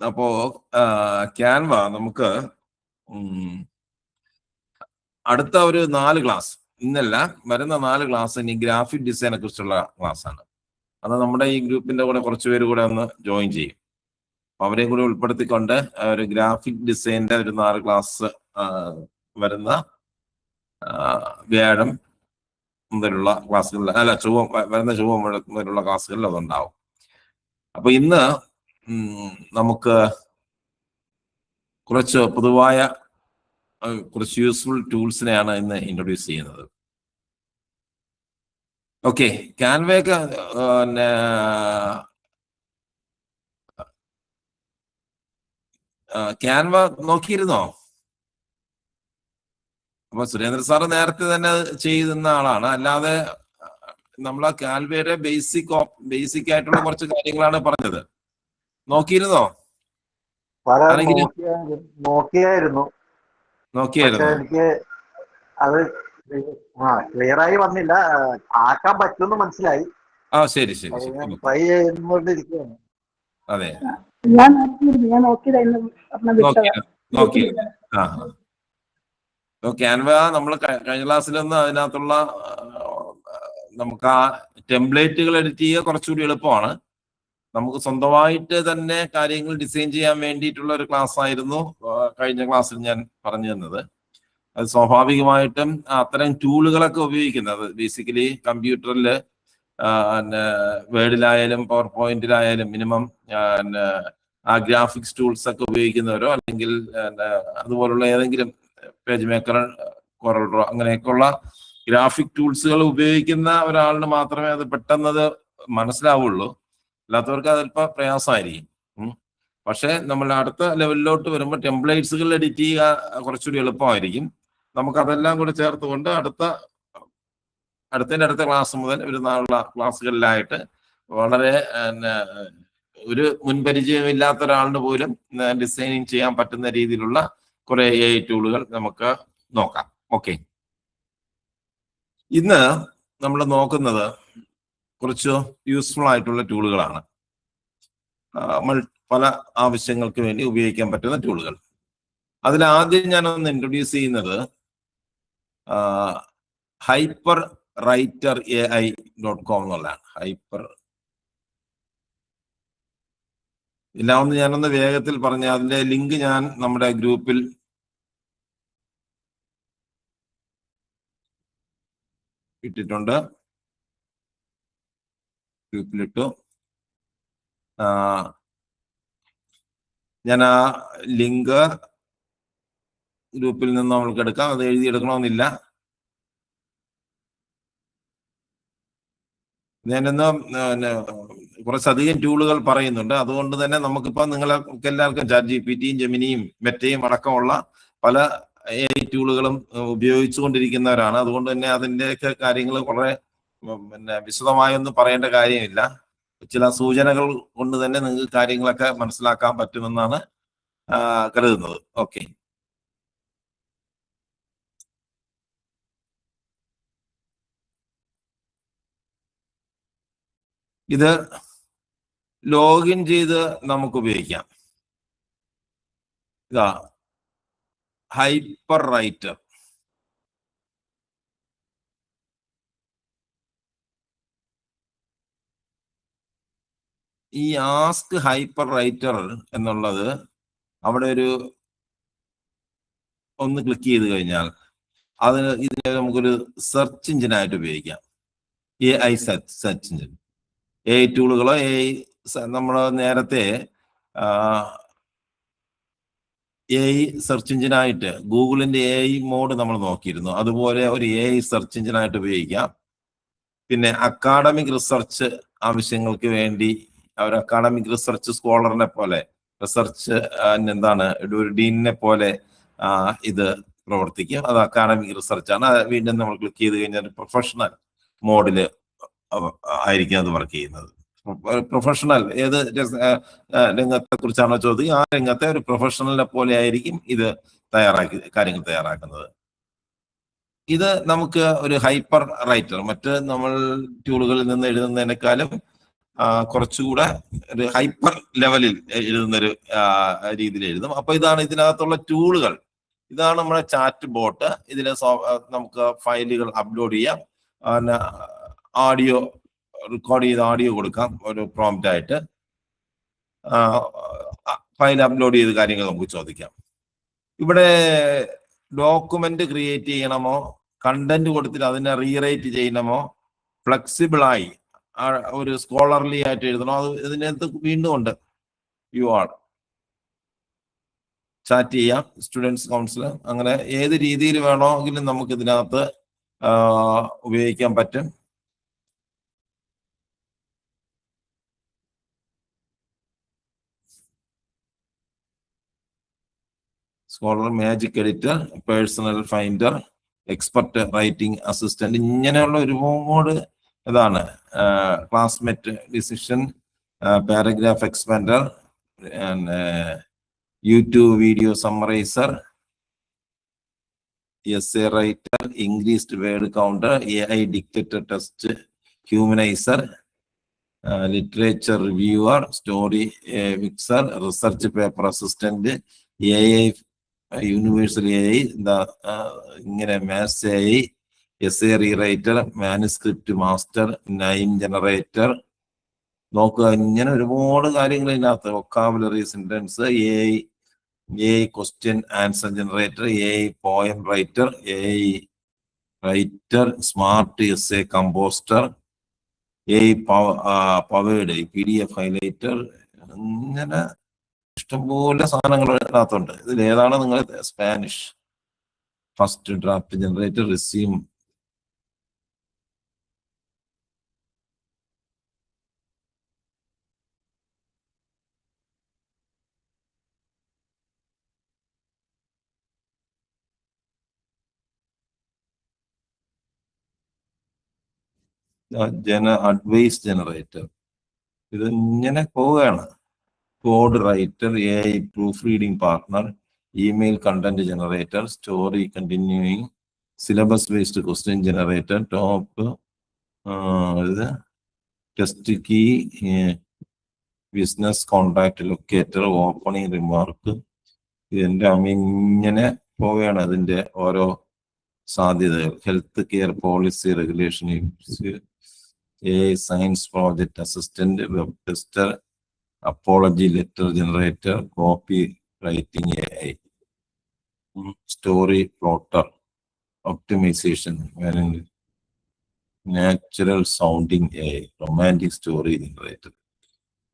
അപ്പോ ക്യാൻവ നമുക്ക് അടുത്ത ഒരു 4 ക്ലാസ്, ഇന്നല്ല വരുന്ന 4 ക്ലാസ് ഇനി ഗ്രാഫിക് ഡിസൈനെ കുറിച്ചുള്ള ക്ലാസ് ആണ്. അത് നമ്മുടെ ഈ ഗ്രൂപ്പിന്റെ കൂടെ കുറച്ച് പേര് കൂടെ ഒന്ന് ജോയിൻ ചെയ്യും. അവരെയും കൂടി ഉൾപ്പെടുത്തിക്കൊണ്ട് ഒരു ഗ്രാഫിക് ഡിസൈനിന്റെ ഒരു 4 ക്ലാസ് വരുന്ന വ്യാഴം മുതലുള്ള ക്ലാസ്സുകളിൽ, അല്ല വരുന്ന ചൊവ്വ മുതലുള്ള ക്ലാസ്സുകളിൽ അതുണ്ടാവും. അപ്പൊ ഇന്ന് നമുക്ക് കുറച്ച് പൊതുവായ കുറച്ച് യൂസ്ഫുൾ ടൂൾസിനെയാണ് ഇന്ന് ഇൻട്രൊഡ്യൂസ് ചെയ്യുന്നത്. ഓക്കെ, ക്യാൻവയൊക്കെ പിന്നെ ക്യാൻവ നോക്കിയിരുന്നോ? അപ്പൊ സുരേന്ദ്ര സാറ് നേരത്തെ തന്നെ ചെയ്യുന്ന ആളാണ്, അല്ലാതെ നമ്മൾ ആ ക്യാൻവയുടെ ബേസിക് ആയിട്ടുള്ള കുറച്ച് കാര്യങ്ങളാണ് പറഞ്ഞത്. നോക്കിയിരുന്നോ? നോക്കിയായിരുന്നു. പക്ഷെ എനിക്ക് അത് ക്ലിയർ ആയി വന്നില്ല. ആക്കാൻ പറ്റുമെന്ന് മനസ്സിലായി. ശരി. ട്രൈ ചെയ്തുകൊണ്ടിരിക്കുകയാണ്. അതെ, ഞാൻ നോക്കിയതായിരുന്നു. ക്യാൻവ നമ്മൾ കഴിഞ്ഞ ക്ലാസ്സിലൊന്നും അതിനകത്തുള്ള നമുക്ക് ആ ടെംപ്ലേറ്റുകൾ എഡിറ്റ് ചെയ്യുക കുറച്ചുകൂടി എളുപ്പമാണ്. നമുക്ക് സ്വന്തമായിട്ട് തന്നെ കാര്യങ്ങൾ ഡിസൈൻ ചെയ്യാൻ വേണ്ടിയിട്ടുള്ള ഒരു ക്ലാസ് ആയിരുന്നു കഴിഞ്ഞ ക്ലാസ്സിൽ ഞാൻ പറഞ്ഞു തന്നത്. അത് സ്വാഭാവികമായിട്ടും അത്തരം ടൂളുകളൊക്കെ ഉപയോഗിക്കുന്നത് ബേസിക്കലി കമ്പ്യൂട്ടറിൽ വേർഡിലായാലും പവർ പോയിന്റിലായാലും മിനിമം ആ ഗ്രാഫിക്സ് ടൂൾസ് ഒക്കെ ഉപയോഗിക്കുന്നവരോ അല്ലെങ്കിൽ അതുപോലുള്ള ഏതെങ്കിലും പേജ് മേക്കർ, കൊറൽ ഡ്രോ അങ്ങനെയൊക്കെയുള്ള ഗ്രാഫിക് ടൂൾസുകൾ ഉപയോഗിക്കുന്ന ഒരാളിന് മാത്രമേ അത് പെട്ടെന്നത് മനസ്സിലാവുള്ളൂ. അല്ലാത്തവർക്ക് അതല്പം പ്രയാസമായിരിക്കും. പക്ഷെ നമ്മൾ അടുത്ത ലെവലിലോട്ട് വരുമ്പോൾ ടെംപ്ലേറ്റ്സുകൾ എഡിറ്റ് ചെയ്യുക കുറച്ചുകൂടി എളുപ്പമായിരിക്കും. നമുക്കതെല്ലാം കൂടെ ചേർത്തുകൊണ്ട് അടുത്ത ക്ലാസ് മുതൽ ഒരു നാളുള്ള ക്ലാസ്സുകളിലായിട്ട് വളരെ ഒരു മുൻപരിചയമില്ലാത്ത ഒരാളിന് പോലും ഡിസൈനിങ് ചെയ്യാൻ പറ്റുന്ന രീതിയിലുള്ള കുറെ AI ടൂളുകൾ നമുക്ക് നോക്കാം. ഓക്കെ, ഇന്ന് നമ്മൾ നോക്കുന്നത് കുറച്ച് യൂസ്ഫുൾ ആയിട്ടുള്ള ടൂളുകളാണ്. പല ആവശ്യങ്ങൾക്ക് വേണ്ടി ഉപയോഗിക്കാൻ പറ്റുന്ന ടൂളുകൾ. അതിലാദ്യം ഞാനൊന്ന് ഇൻട്രൊഡ്യൂസ് ചെയ്യുന്നത് hyperwriter.ai.com എന്നുള്ളതാണ്. ഇല്ലാവുന്ന ഞാനൊന്ന് വേഗത്തിൽ പറഞ്ഞ അതിന്റെ ലിങ്ക് ഞാൻ നമ്മുടെ ഗ്രൂപ്പിൽ ഇട്ടിട്ടുണ്ട്, ഗ്രൂപ്പിലിട്ടു. ഞാൻ ആ ലിങ്ക് ഗ്രൂപ്പിൽ നിന്ന് നമ്മൾക്ക് എടുക്കാം. അത് എഴുതിയെടുക്കണമെന്നില്ല. ഞാനിന്ന് കുറച്ചധികം ടൂളുകൾ പറയുന്നുണ്ട്. അതുകൊണ്ട് തന്നെ നമുക്കിപ്പോ നിങ്ങൾക്ക് എല്ലാവർക്കും ChatGPT, ജെമിനിയും മെറ്റയും അടക്കമുള്ള പല AI ടൂളുകളും ഉപയോഗിച്ചുകൊണ്ടിരിക്കുന്നവരാണ്. അതുകൊണ്ട് തന്നെ അതിൻ്റെയൊക്കെ കാര്യങ്ങൾ വളരെ വിശദമായൊന്നും പറയേണ്ട കാര്യമില്ല. ചില സൂചനകൾ കൊണ്ട് തന്നെ നിങ്ങൾക്ക് കാര്യങ്ങളൊക്കെ മനസ്സിലാക്കാൻ പറ്റുമെന്നാണ് കരുതുന്നത്. ഓക്കെ, ഇത് ലോഗിൻ ചെയ്ത് നമുക്ക് ഉപയോഗിക്കാം. ഇതാ ഹൈപ്പർ റൈറ്റർ. ഈ ആസ്ക് ഹൈപ്പർ റൈറ്റർ എന്നുള്ളത് അവിടെ ഒന്ന് ക്ലിക്ക് ചെയ്ത് കഴിഞ്ഞാൽ ഇതിനെ നമുക്കൊരു സെർച്ച് എഞ്ചിനായിട്ട് ഉപയോഗിക്കാം. AI സെർച്ച് എഞ്ചിൻ, AI ടൂളുകളോ നമ്മൾ നേരത്തെ AI സെർച്ച് എഞ്ചിനായിട്ട് ഗൂഗിളിന്റെ AI മോഡ് നമ്മൾ നോക്കിയിരുന്നു. അതുപോലെ ഒരു AI സെർച്ച് എഞ്ചിനായിട്ട് ഉപയോഗിക്കാം. പിന്നെ അക്കാഡമിക് റിസർച്ച് ആവശ്യങ്ങൾക്ക് വേണ്ടി ഒരു അക്കാഡമിക് റിസർച്ച് സ്കോളറിനെ പോലെ, റിസർച്ച് ഒരു ഡീനിനെ പോലെ ഇത് പ്രവർത്തിക്കും. അത് അക്കാഡമിക് റിസർച്ച് ആണ്. വീണ്ടും നമ്മൾ ക്ലിക്ക് ചെയ്ത് കഴിഞ്ഞാൽ പ്രൊഫഷണൽ മോഡില് ആയിരിക്കും അത് വർക്ക് ചെയ്യുന്നത്. പ്രൊഫഷണൽ ഏത് രംഗത്തെ കുറിച്ചാണോ ചോദിക്കുക, ആ രംഗത്തെ ഒരു പ്രൊഫഷണലിനെ പോലെ ആയിരിക്കും ഇത് കാര്യങ്ങൾ തയ്യാറാക്കുന്നത്. ഇത് നമുക്ക് ഒരു ഹൈപ്പർ റൈറ്റർ, മറ്റ് നമ്മൾ ടൂളുകളിൽ നിന്ന് എഴുതുന്നതിനേക്കാളും കുറച്ചുകൂടെ ഒരു ഹൈപ്പർ ലെവലിൽ എഴുതുന്നൊരു രീതിയിൽ എഴുതും. അപ്പൊ ഇതാണ് ഇതിനകത്തുള്ള ടൂളുകൾ. ഇതാണ് നമ്മുടെ ചാറ്റ് ബോട്ട്. ഇതിൽ നമുക്ക് ഫയലുകൾ അപ്ലോഡ് ചെയ്യാം, ഓഡിയോ റെക്കോർഡ് ചെയ്ത് ഓഡിയോ കൊടുക്കാം ഒരു പ്രോംപ്റ്റ് ആയിട്ട്, ഫയൽ അപ്ലോഡ് ചെയ്ത് കാര്യങ്ങൾ നമുക്ക് ചോദിക്കാം. ഇവിടെ ഡോക്യുമെന്റ് ക്രിയേറ്റ് ചെയ്യണമോ, കണ്ടന്റ് കൊടുത്തിട്ട് അതിനെ റീറൈറ്റ് ചെയ്യണമോ, ഫ്ലെക്സിബിളായി ഒരു സ്കോളർലി ആയിട്ട് എഴുതണോ, അത് ഇതിനകത്ത് വീണ്ടും ഉണ്ട്. യു ആർ ചാറ്റ് ചെയ്യാം, സ്റ്റുഡൻസ് കൗൺസിൽ, അങ്ങനെ ഏത് രീതിയിൽ വേണമെങ്കിലും നമുക്ക് ഇതിനകത്ത് ഉപയോഗിക്കാൻ പറ്റും. Scholar, magic editor, personal finder, expert writing assistant, ഇങ്ങനെയുള്ള ഒരുപാട് ഇതാണ്. Classmate decision, paragraph expander, YouTube video summarizer, essay writer, English word counter, AI dictator test humanizer, literature reviewer, story mixer, research paper assistant, AI universal AI, ഇങ്ങനെ maths AI, essay rewriter, manuscript master, name generator. നോക്കുക, ഇങ്ങനെ ഒരുപാട് കാര്യങ്ങൾ ഇതിനകത്ത്. Vocabulary sentence, AI question answer generator, AI poem writer, AI writer, smart essay composer, AI powered PDF highlighter, അങ്ങനെ ഇഷ്ടംപോലെ സാധനങ്ങൾ ഇതിനകത്തുണ്ട്. ഇതിൽ ഏതാണ് നിങ്ങൾ? Spanish first draft generator, resume, advice generator. ഇത് ഇങ്ങനെ പോവുകയാണ്. Code writer, AI proof reading partner, email content generator, story continuing, syllabus based question generator, top ഇത് test key, business contact locator, opening remark. ഇതിന്റെ ഇങ്ങനെ പോവുകയാണ് അതിന്റെ ഓരോ സാധ്യതകൾ. Health care policy regulation, AI science project assistant, web tester, apology letter generator, copywriting AI, story plotter, optimisation, natural sounding AI, romantic story generator.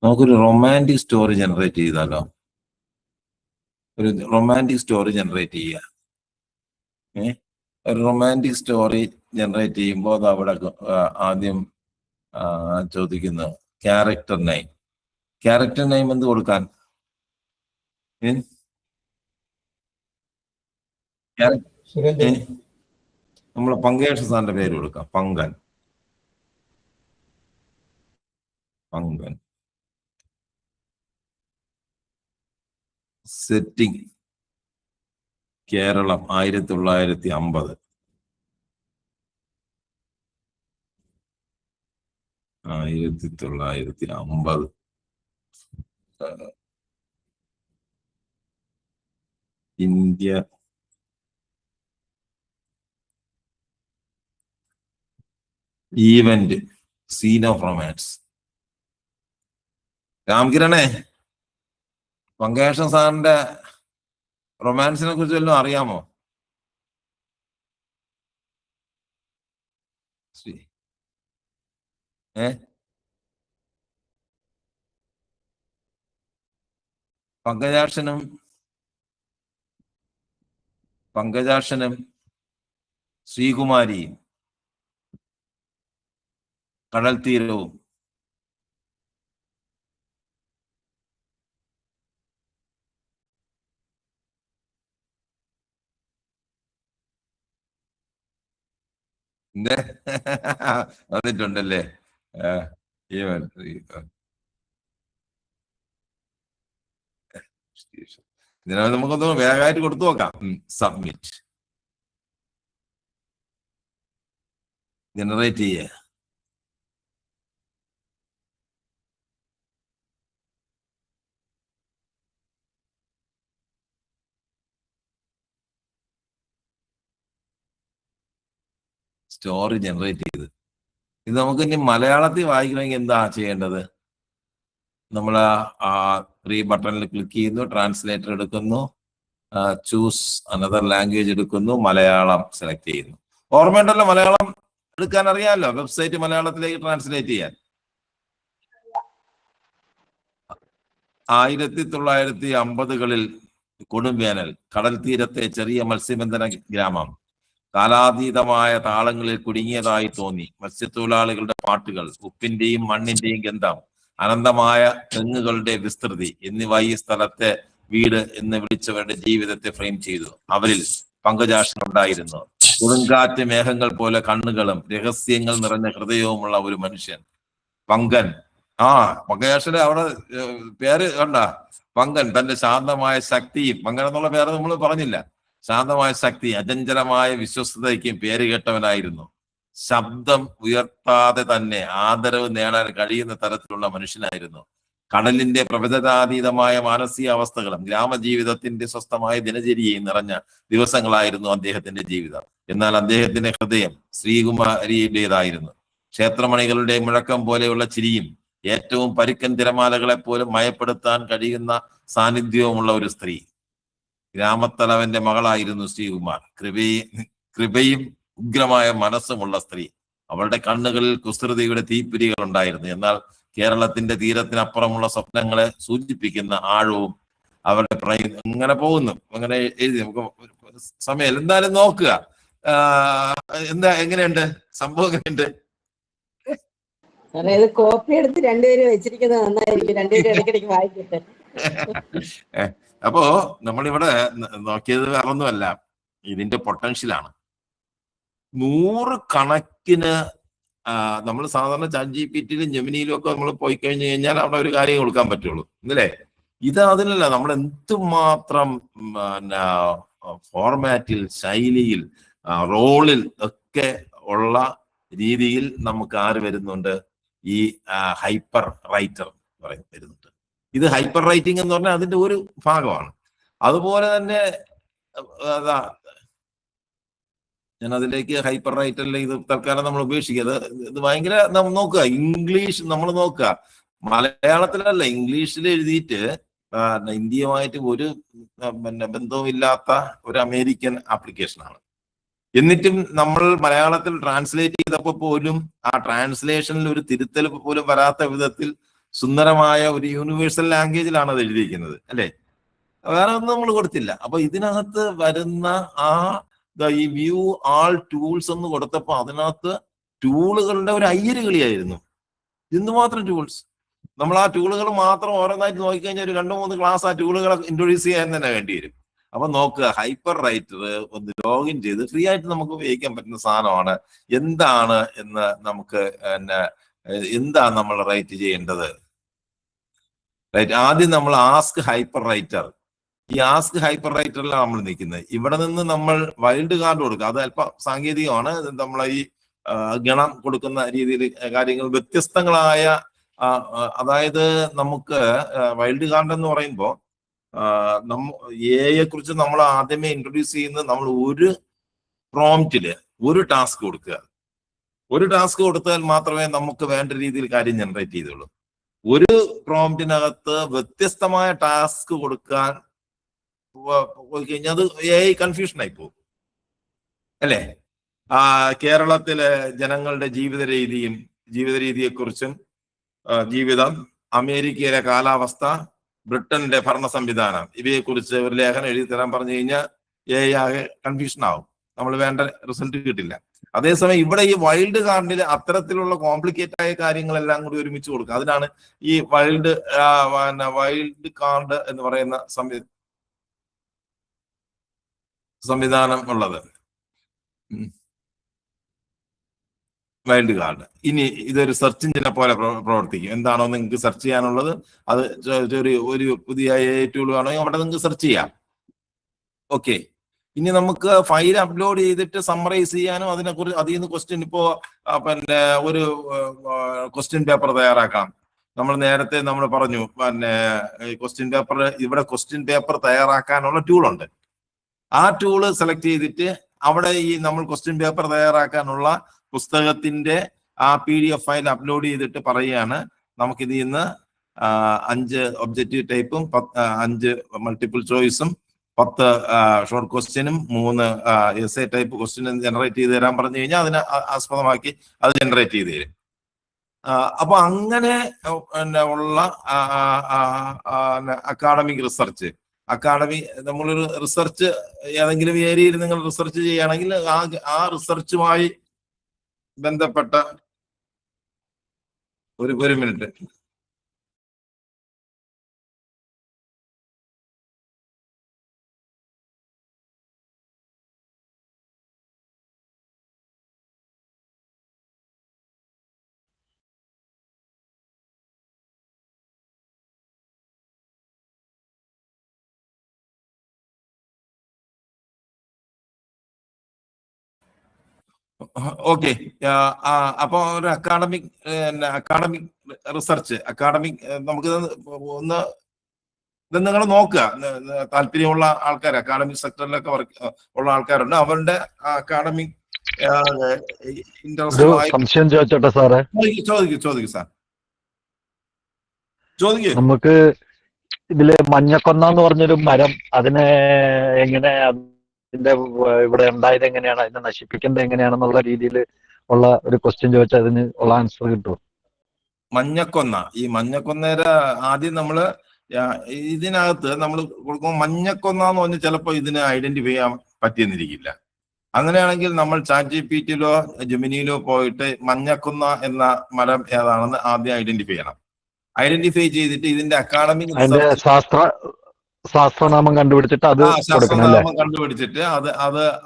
നമുക്കൊരു romantic story generate ചെയ്താലോ? ഒരു romantic story generate ചെയ്യുക. ഒരു romantic story generate ചെയ്യുമ്പോൾ അത് അവിടെ ആദ്യം ചോദിക്കുന്നു ക്യാരക്ടർ നെയിം. ക്യാരക്ടർ നെയിം എന്ത് കൊടുക്കാൻ? നമ്മൾ പങ്കേഷ് സാറിന്റെ പേര് കൊടുക്കാം. Pankan. Setting Keralam 1950. 1950. India event scene of romance. രാംകിരണേ, പങ്കേഷൻ സാറിന്റെ റൊമാൻസിനെ കുറിച്ച് വല്ലതും അറിയാമോ? പങ്കജാക്ഷനും ശ്രീകുമാരിയും കടൽ തീരവും. വന്നിട്ടുണ്ടല്ലേ? ഇതിനാ നമുക്കൊന്ന് വേഗമായിട്ട് കൊടുത്തു നോക്കാം. സബ്മിറ്റ്. ജനറേറ്റ് ചെയ്യ. സ്റ്റോറി ജനറേറ്റ് ചെയ്ത്. ഇത് നമുക്ക് ഇനി മലയാളത്തിൽ വായിക്കണമെങ്കിൽ എന്താ ചെയ്യേണ്ടത്? നമ്മൾ ആ 3 ബട്ടണിൽ ക്ലിക്ക് ചെയ്യുന്നു, ട്രാൻസ്ലേറ്റർ എടുക്കുന്നു, ചൂസ് അനദർ ലാംഗ്വേജ് എടുക്കുന്നു, മലയാളം സെലക്ട് ചെയ്യുന്നു. ഓർമ്മയുണ്ടല്ലോ, മലയാളം എടുക്കാൻ അറിയാമല്ലോ, വെബ്സൈറ്റ് മലയാളത്തിലേക്ക് ട്രാൻസ്ലേറ്റ് ചെയ്യാൻ. 1950കളിൽ കൊടുംവേനൽ, കടൽ തീരത്തെ ചെറിയ മത്സ്യബന്ധന ഗ്രാമം, കാലാതീതമായ താളങ്ങളിൽ കുടുങ്ങിയതായി തോന്നി. മത്സ്യത്തൊഴിലാളികളുടെ പാട്ടുകൾ, ഉപ്പിന്റെയും മണ്ണിന്റെയും ഗന്ധം, അനന്തമായ തെങ്ങുകളുടെ വിസ്തൃതി എന്നിവ ഈ സ്ഥലത്തെ വീട് എന്ന് വിളിച്ചവരുടെ ജീവിതത്തെ ഫ്രെയിം ചെയ്തു. അവരിൽ പങ്കജാക്ഷനുണ്ടായിരുന്നു. കൊടുങ്കാറ്റ് മേഘങ്ങൾ പോലെ കണ്ണുകളും രഹസ്യങ്ങൾ നിറഞ്ഞ ഹൃദയവുമുള്ള ഒരു മനുഷ്യൻ, പങ്കൻ. പങ്കജാക്ഷന്റെ അവിടെ പേര് കണ്ട, പങ്കൻ. തന്റെ ശാന്തമായ ശക്തിയും, പങ്കൻ എന്നുള്ള പേര് നമ്മൾ പറഞ്ഞില്ല, ശാന്തമായ ശക്തി, അചഞ്ചലമായ വിശ്വസ്തതയ്ക്കും പേര് കേട്ടവനായിരുന്നു. ശബ്ദം ഉയർത്താതെ തന്നെ ആദരവ് നേടാൻ കഴിയുന്ന തരത്തിലുള്ള മനുഷ്യനായിരുന്നു. കടലിന്റെ പ്രപഞ്ചാതീതമായ മാനസികാവസ്ഥകളും ഗ്രാമജീവിതത്തിന്റെ സ്വസ്ഥമായ ദിനചര്യയും നിറഞ്ഞ ദിവസങ്ങളായിരുന്നു അദ്ദേഹത്തിന്റെ ജീവിതം. എന്നാൽ അദ്ദേഹത്തിന്റെ ഹൃദയം ശ്രീകുമാരിയുടേതായിരുന്നു. ക്ഷേത്രമണികളുടെ മുഴക്കം പോലെയുള്ള ചിരിയും ഏറ്റവും പരുക്കൻ തിരമാലകളെ പോലും മയപ്പെടുത്താൻ കഴിയുന്ന സാന്നിധ്യവുമുള്ള ഒരു സ്ത്രീ. ഗ്രാമത്തലവന്റെ മകളായിരുന്നു ശ്രീകുമാർ. കൃപയും ഉഗ്രമായ മനസ്സുമുള്ള സ്ത്രീ. അവളുടെ കണ്ണുകളിൽ കുസൃതിയുടെ തീപ്പിരികൾ ഉണ്ടായിരുന്നു. എന്നാൽ കേരളത്തിന്റെ തീരത്തിനപ്പുറമുള്ള സ്വപ്നങ്ങളെ സൂചിപ്പിക്കുന്ന ആഴവും അവരുടെ പ്രണയം. അങ്ങനെ പോകുന്നു, അങ്ങനെ എഴുതി. നമുക്ക് സമയം എന്തായാലും നോക്കുക. എങ്ങനെയുണ്ട് സംഭവം? എങ്ങനെയുണ്ട്? കോപ്പി എടുത്ത് രണ്ടുപേരും വെച്ചിരിക്കുന്നത് നന്നായിരിക്കും, രണ്ടുപേരും ഇടയ്ക്കിടയ്ക്ക് വായിക്കട്ടെ. അപ്പോ നമ്മളിവിടെ നോക്കിയത് വേറൊന്നുമല്ല, ഇതിന്റെ പൊട്ടൻഷ്യലാണ്. 100 കണക്കിന് നമ്മൾ സാധാരണ ChatGPTയിലും ജെമിനിയിലും ഒക്കെ നമ്മൾ പോയി കഴിഞ്ഞു കഴിഞ്ഞാൽ അവിടെ ഒരു കാര്യം കൊടുക്കാൻ പറ്റുള്ളൂ, അല്ലേ? ഇത് അതിനല്ല. നമ്മൾ എന്തുമാത്രം ഫോർമാറ്റിൽ, ശൈലിയിൽ, റോളിൽ ഒക്കെ ഉള്ള രീതിയിൽ നമുക്ക് വരുന്നുണ്ട്? ഈ ഹൈപ്പർ റൈറ്റർ വരുന്നുണ്ട്. ഇത് ഹൈപ്പർ റൈറ്റിംഗ് എന്ന് പറഞ്ഞാൽ അതിന്റെ ഒരു ഭാഗമാണ്. അതുപോലെ തന്നെ ഞാൻ അതിലേക്ക് ഹൈപ്പർ റൈറ്ററിൽ ഇത് തൽക്കാലം നമ്മൾ ഉപേക്ഷിക്കുക. ഇത് ഭയങ്കര നോക്കുക, ഇംഗ്ലീഷ് നമ്മൾ നോക്കുക. മലയാളത്തിലല്ല, ഇംഗ്ലീഷിൽ എഴുതിയിട്ട് ഇന്ത്യയുമായിട്ട് ഒരു ബന്ധവുമില്ലാത്ത ഒരു അമേരിക്കൻ ആപ്ലിക്കേഷനാണ്. എന്നിട്ടും നമ്മൾ മലയാളത്തിൽ ട്രാൻസ്ലേറ്റ് ചെയ്തപ്പോൾ പോലും ആ ട്രാൻസ്ലേഷനിൽ ഒരു തിരുത്തൽ പോലും വരാത്ത വിധത്തിൽ സുന്ദരമായ ഒരു യൂണിവേഴ്സൽ ലാംഗ്വേജിലാണ് അത് എഴുതിയിരിക്കുന്നത്, അല്ലെ? വേറെ ഒന്നും നമ്മൾ കൊടുത്തില്ല. അപ്പൊ ഇതിനകത്ത് വരുന്ന ഈ വ്യൂ ആൾ ടൂൾസ് എന്ന് കൊടുത്തപ്പോ അതിനകത്ത് ടൂളുകളുടെ ഒരു അയ്യര് കളിയായിരുന്നു. എന്തുമാത്രം ടൂൾസ്! നമ്മൾ ആ ടൂളുകൾ മാത്രം ഓരോന്നായിട്ട് നോക്കിക്കഴിഞ്ഞാൽ ഒരു 2-3 ക്ലാസ് ആ ടൂളുകളെ ഇൻട്രൊഡ്യൂസ് ചെയ്യാൻ തന്നെ വേണ്ടി വരും. അപ്പൊ നോക്കുക, ഹൈപ്പർ റൈറ്റർ ഒന്ന് ലോഗിൻ ചെയ്ത് ഫ്രീ ആയിട്ട് നമുക്ക് ഉപയോഗിക്കാൻ പറ്റുന്ന സാധനമാണ്. എന്താണ് എന്ന് നമുക്ക് എന്താണ് നമ്മൾ റൈറ്റ് ചെയ്യേണ്ടത്? റൈറ്റ്, ആദ്യം നമ്മൾ ആസ്ക് ഹൈപ്പർ റൈറ്റർ. ഈ ആസ്ക് ഹൈപ്പർ റൈറ്ററിലാണ് നമ്മൾ നിൽക്കുന്നത്. ഇവിടെ നിന്ന് നമ്മൾ വൈൽഡ് കാർഡ് കൊടുക്കുക. അത് അല്പം സാങ്കേതികമാണ്. നമ്മളെ ഈ ഗണം കൊടുക്കുന്ന രീതിയിൽ കാര്യങ്ങൾ വ്യത്യസ്തങ്ങളായ, അതായത് നമുക്ക് വൈൽഡ് കാർഡ് എന്ന് പറയുമ്പോൾ എയെ കുറിച്ച് നമ്മൾ ആദ്യമേ ഇൻട്രൊഡ്യൂസ് ചെയ്യുന്നത് നമ്മൾ ഒരു പ്രോംപ്റ്റില് ഒരു ടാസ്ക് കൊടുക്കുക. ഒരു ടാസ്ക് കൊടുത്താൽ മാത്രമേ നമുക്ക് വേണ്ട രീതിയിൽ കാര്യം ജനറേറ്റ് ചെയ്തുള്ളൂ. ഒരു പ്രോംപ്റ്റിനകത്ത് വ്യത്യസ്തമായ ടാസ്ക് കൊടുക്കാൻ പോയി കഴിഞ്ഞാൽ അത് കൺഫ്യൂഷൻ ആയി പോകും, അല്ലേ? കേരളത്തിലെ ജനങ്ങളുടെ ജീവിത രീതിയെക്കുറിച്ചും ജീവിതം, അമേരിക്കയിലെ കാലാവസ്ഥ, ബ്രിട്ടന്റെ ഭരണ സംവിധാനം, ഇവയെക്കുറിച്ച് ഒരു ലേഖനം എഴുതി തരാൻ പറഞ്ഞു കഴിഞ്ഞാൽ ആകെ കൺഫ്യൂഷൻ ആവും, നമ്മൾ വേണ്ട റിസൾട്ട് കിട്ടില്ല. അതേസമയം ഇവിടെ ഈ വൈൽഡ് കാർഡിൽ അത്തരത്തിലുള്ള കോംപ്ലിക്കേറ്റ് ആയ കാര്യങ്ങളെല്ലാം കൂടി ഒരുമിച്ച് കൊടുക്കുക. അതിനാണ് ഈ വൈൽഡ് കാർഡ് എന്ന് പറയുന്ന സംവിധാനം ഉള്ളത്. Wild card. ഇനി ഇതൊരു സെർച്ച് എഞ്ചിനെ പോലെ പ്രവർത്തിക്കും. എന്താണോ നിങ്ങൾക്ക് സെർച്ച് ചെയ്യാനുള്ളത്, അത് ഒരു പുതിയ ടൂൾ വേണമെങ്കിൽ അവിടെ നിങ്ങൾക്ക് സെർച്ച് ചെയ്യാം. ഓക്കെ. ഇനി നമുക്ക് ഫയൽ അപ്ലോഡ് ചെയ്തിട്ട് സമ്മറൈസ് ചെയ്യാനും അതിനെക്കുറിച്ച് അതിൽ നിന്ന് ക്വസ്റ്റ്യൻ, ഇപ്പോ ഒരു ക്വസ്റ്റ്യൻ പേപ്പർ തയ്യാറാക്കാം. നമ്മൾ നേരത്തെ നമ്മൾ പറഞ്ഞു ക്വസ്റ്റ്യൻ പേപ്പർ, ഇവിടെ ക്വസ്റ്റ്യൻ പേപ്പർ തയ്യാറാക്കാനുള്ള ടൂളുണ്ട്. ആ ടൂള് സെലക്ട് ചെയ്തിട്ട് അവിടെ ഈ നമ്മൾ ക്വസ്റ്റ്യൻ പേപ്പർ തയ്യാറാക്കാനുള്ള പുസ്തകത്തിന്റെ ആ PDF ഫയൽ അപ്ലോഡ് ചെയ്തിട്ട് പറയുകയാണ് നമുക്കിതിൽ നിന്ന് 5 ഒബ്ജക്റ്റീവ് ടൈപ്പും 5 മൾട്ടിപ്പിൾ ചോയ്സും 10 ഷോർട്ട് ക്വസ്റ്റ്യനും 3 എസ്എ ടൈപ്പ് ക്വസ്റ്റ്യനും ജനറേറ്റ് ചെയ്ത് തരാൻ പറഞ്ഞു കഴിഞ്ഞാൽ അതിനെ ആസ്പദമാക്കി അത് ജനറേറ്റ് ചെയ്ത് തരും. അപ്പൊ അങ്ങനെ ഉള്ള അക്കാഡമിക് റിസർച്ച്, നമ്മളൊരു റിസർച്ച് ഏതെങ്കിലും ഏരിയയിൽ നിങ്ങൾ റിസർച്ച് ചെയ്യുകയാണെങ്കിൽ ആ റിസർച്ചുമായി ബന്ധപ്പെട്ട ഒരു മിനിറ്റ്. ഓക്കെ, അപ്പൊ ഒരു അക്കാഡമിക് റിസർച്ച് നമുക്ക് ഒന്ന് ഇത് നിങ്ങൾ നോക്കുക. താല്പര്യമുള്ള ആൾക്കാർ, അക്കാഡമിക് സെക്ടറിലൊക്കെ ഉള്ള ആൾക്കാരുണ്ട്. അവരുടെ അക്കാഡമിക് ഇൻട്രസ്റ്റ് സംശയം ചോദിച്ചോട്ടെ സാറേ? ചോദിക്കും സാർ, ചോദിക്കും. നമുക്ക് ഇതില് മഞ്ഞക്കൊന്ന എന്ന് പറഞ്ഞൊരു മരം, അതിനെ എങ്ങനെ ഇതിന്റെ ഇവിടെ ഉണ്ടായത് എങ്ങനെയാണ്, അതിനെ നശിപ്പിക്കേണ്ടത് എങ്ങനെയാണെന്നുള്ള രീതിയിൽ ഉള്ള ഒരു ക്വസ്റ്റ്യൻ ചോദിച്ചാൽ അതിന് ഉള്ള ആൻസർ കിട്ടും. ഈ മഞ്ഞക്കൊന്നേര ആദ്യം നമ്മള് ഇതിനകത്ത് നമ്മൾ കൊടുക്കുമ്പോൾ മഞ്ഞക്കൊന്ന എന്ന് പറഞ്ഞാൽ ചിലപ്പോൾ ഇതിനെ ഐഡന്റിഫൈ ചെയ്യാൻ പറ്റിയെന്നിരിക്കില്ല. അങ്ങനെയാണെങ്കിൽ നമ്മൾ ChatGPTയിലോ ജെമിനിയിലോ പോയിട്ട് മഞ്ഞക്കൊന്ന എന്ന മരം ഏതാണെന്ന് ആദ്യം ഐഡന്റിഫൈ ചെയ്യണം. ഐഡന്റിഫൈ ചെയ്തിട്ട് ഇതിന്റെ അക്കാഡമിക് ശാസ്ത്രനാമം കണ്ടുപിടിച്ചിട്ട്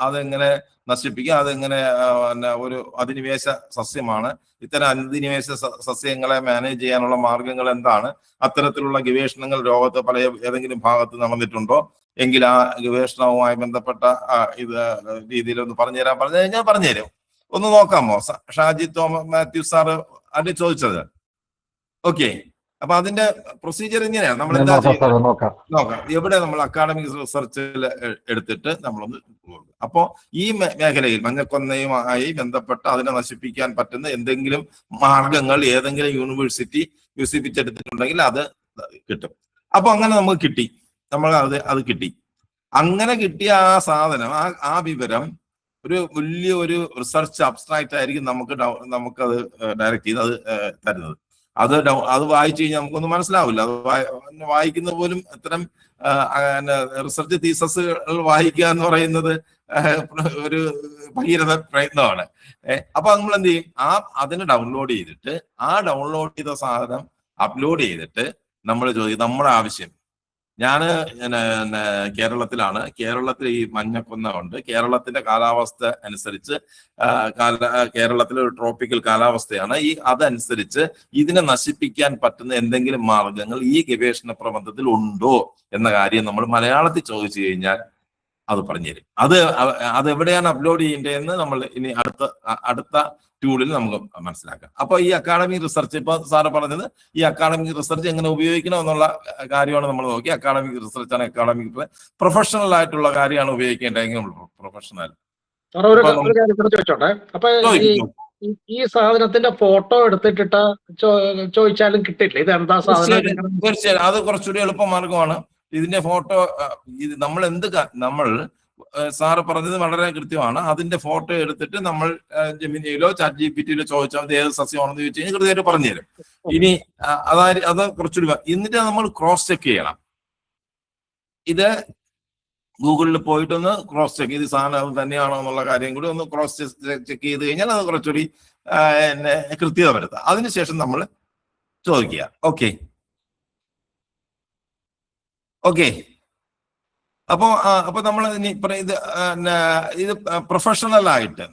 അതെങ്ങനെ നശിപ്പിക്കുക, അതെങ്ങനെ ഒരു അധിനിവേശ സസ്യമാണ്, ഇത്തരം അധിനിവേശ സസ്യങ്ങളെ മാനേജ് ചെയ്യാനുള്ള മാർഗങ്ങൾ എന്താണ്, അത്തരത്തിലുള്ള ഗവേഷണങ്ങൾ ലോകത്ത് ഏതെങ്കിലും ഭാഗത്ത് നടന്നിട്ടുണ്ടോ എങ്കിൽ ആ ഗവേഷണവുമായി ബന്ധപ്പെട്ട രീതിയിൽ ഒന്ന് പറഞ്ഞു കഴിഞ്ഞാൽ പറഞ്ഞുതരും. ഒന്ന് നോക്കാമോ ഷാജി മാത്യു സാറ് അത് ചോദിച്ചത്? ഓക്കെ, അപ്പൊ അതിന്റെ പ്രൊസീജിയർ ഇങ്ങനെയാണ്. നമ്മൾ എന്താ നോക്കാം, എവിടെ നമ്മൾ അക്കാഡമിക് റിസർച്ചിൽ എടുത്തിട്ട് നമ്മളൊന്ന് നോക്കുക. അപ്പോ ഈ മേഖലയിൽ മഞ്ഞക്കൊന്നയുമായി ബന്ധപ്പെട്ട് അതിനെ നശിപ്പിക്കാൻ പറ്റുന്ന എന്തെങ്കിലും മാർഗങ്ങൾ ഏതെങ്കിലും യൂണിവേഴ്സിറ്റി വികസിപ്പിച്ചെടുത്തിട്ടുണ്ടെങ്കിൽ അത് കിട്ടും. അപ്പൊ അങ്ങനെ നമുക്ക് കിട്ടി, അത് കിട്ടി. അങ്ങനെ കിട്ടിയ ആ സാധനം, ആ വിവരം ഒരു വലിയൊരു റിസർച്ച് അബ്സ്ട്രാക്റ്റ് ആയിരിക്കും നമുക്കത് ഡയറക്റ്റ് ചെയ്ത് അത് തരുന്നത്. അത് വായിച്ചു കഴിഞ്ഞാൽ നമുക്കൊന്നും മനസ്സിലാവില്ല. അത് വായിക്കുന്ന പോലും അത്തരം റിസർച്ച് തീസസുകൾ വായിക്കുക എന്ന് പറയുന്നത് ഒരു ഭഗീരഥ പ്രയത്നമാണ്. അപ്പൊ നമ്മൾ എന്ത് ചെയ്യും, അതിന് ഡൗൺലോഡ് ചെയ്തിട്ട് ആ ഡൗൺലോഡ് ചെയ്ത സാധനം അപ്ലോഡ് ചെയ്തിട്ട് നമ്മൾ ചോദിക്കും നമ്മുടെ ആവശ്യം. ഞാന് കേരളത്തിലാണ്. കേരളത്തിൽ ഈ മഞ്ഞക്കൊന്ന ഉണ്ട്. കേരളത്തിന്റെ കാലാവസ്ഥ അനുസരിച്ച് കേരളത്തിലെ ഒരു ട്രോപ്പിക്കൽ കാലാവസ്ഥയാണ്. അതനുസരിച്ച് ഇതിനെ നശിപ്പിക്കാൻ പറ്റുന്ന എന്തെങ്കിലും മാർഗങ്ങൾ ഈ ഗവേഷണ പ്രബന്ധത്തിൽ ഉണ്ടോ എന്ന കാര്യം നമ്മൾ മലയാളത്തിൽ ചോദിച്ചു കഴിഞ്ഞാൽ അത് പറഞ്ഞുതരും. അതെവിടെയാണ് അപ്ലോഡ് ചെയ്യേണ്ടതെന്ന് നമ്മൾ ഇനി അടുത്ത ടൂളിൽ നമുക്ക് മനസ്സിലാക്കാം. അപ്പൊ ഈ അക്കാഡമിക് റിസർച്ച്, ഇപ്പൊ സാറ് പറഞ്ഞത് ഈ അക്കാഡമിക് റിസർച്ച് എങ്ങനെ ഉപയോഗിക്കണം എന്നുള്ള കാര്യമാണ് നമ്മൾ നോക്കി. അക്കാഡമിക് റിസർച്ച് ആണ് പ്രൊഫഷണൽ ആയിട്ടുള്ള കാര്യമാണ് ഉപയോഗിക്കേണ്ടതെങ്കിൽ നമ്മൾ പ്രൊഫഷണൽ. ചോദിച്ചോട്ടെ, അപ്പൊ ഈ സാധനത്തിന്റെ ഫോട്ടോ എടുത്തിട്ട് ചോദിച്ചാലും കിട്ടില്ല, ഇത് എന്താ സാധനം? തീർച്ചയായും അത് കുറച്ചുകൂടി എളുപ്പമാർഗമാണ്. ഇതിന്റെ ഫോട്ടോ നമ്മൾ സാറ് പറഞ്ഞത് വളരെ കൃത്യമാണ്. അതിന്റെ ഫോട്ടോ എടുത്തിട്ട് നമ്മൾ ജെമിനിയിലോ ChatGPTയിലോ ചോദിച്ചാൽ ഏത് സസ്യമാണെന്ന് ചോദിച്ചു കഴിഞ്ഞാൽ കൃത്യമായിട്ട് പറഞ്ഞുതരും. ഇനി അത് കുറച്ചുകൂടി എന്നിട്ട് നമ്മൾ ക്രോസ് ചെക്ക് ചെയ്യണം. ഇത് ഗൂഗിളിൽ പോയിട്ടൊന്ന് ക്രോസ് ചെക്ക് ചെയ്ത് സാധനം തന്നെയാണോ എന്നുള്ള കാര്യം കൂടി ഒന്ന് ക്രോസ് ചെക്ക് ചെയ്ത് കഴിഞ്ഞാൽ അത് കുറച്ചുകൂടി കൃത്യത വരുത്തുക. അതിനുശേഷം നമ്മൾ ചോദിക്കുക. ഓക്കെ അപ്പൊ നമ്മൾ ഇത് പ്രൊഫഷണൽ ആയിട്ട്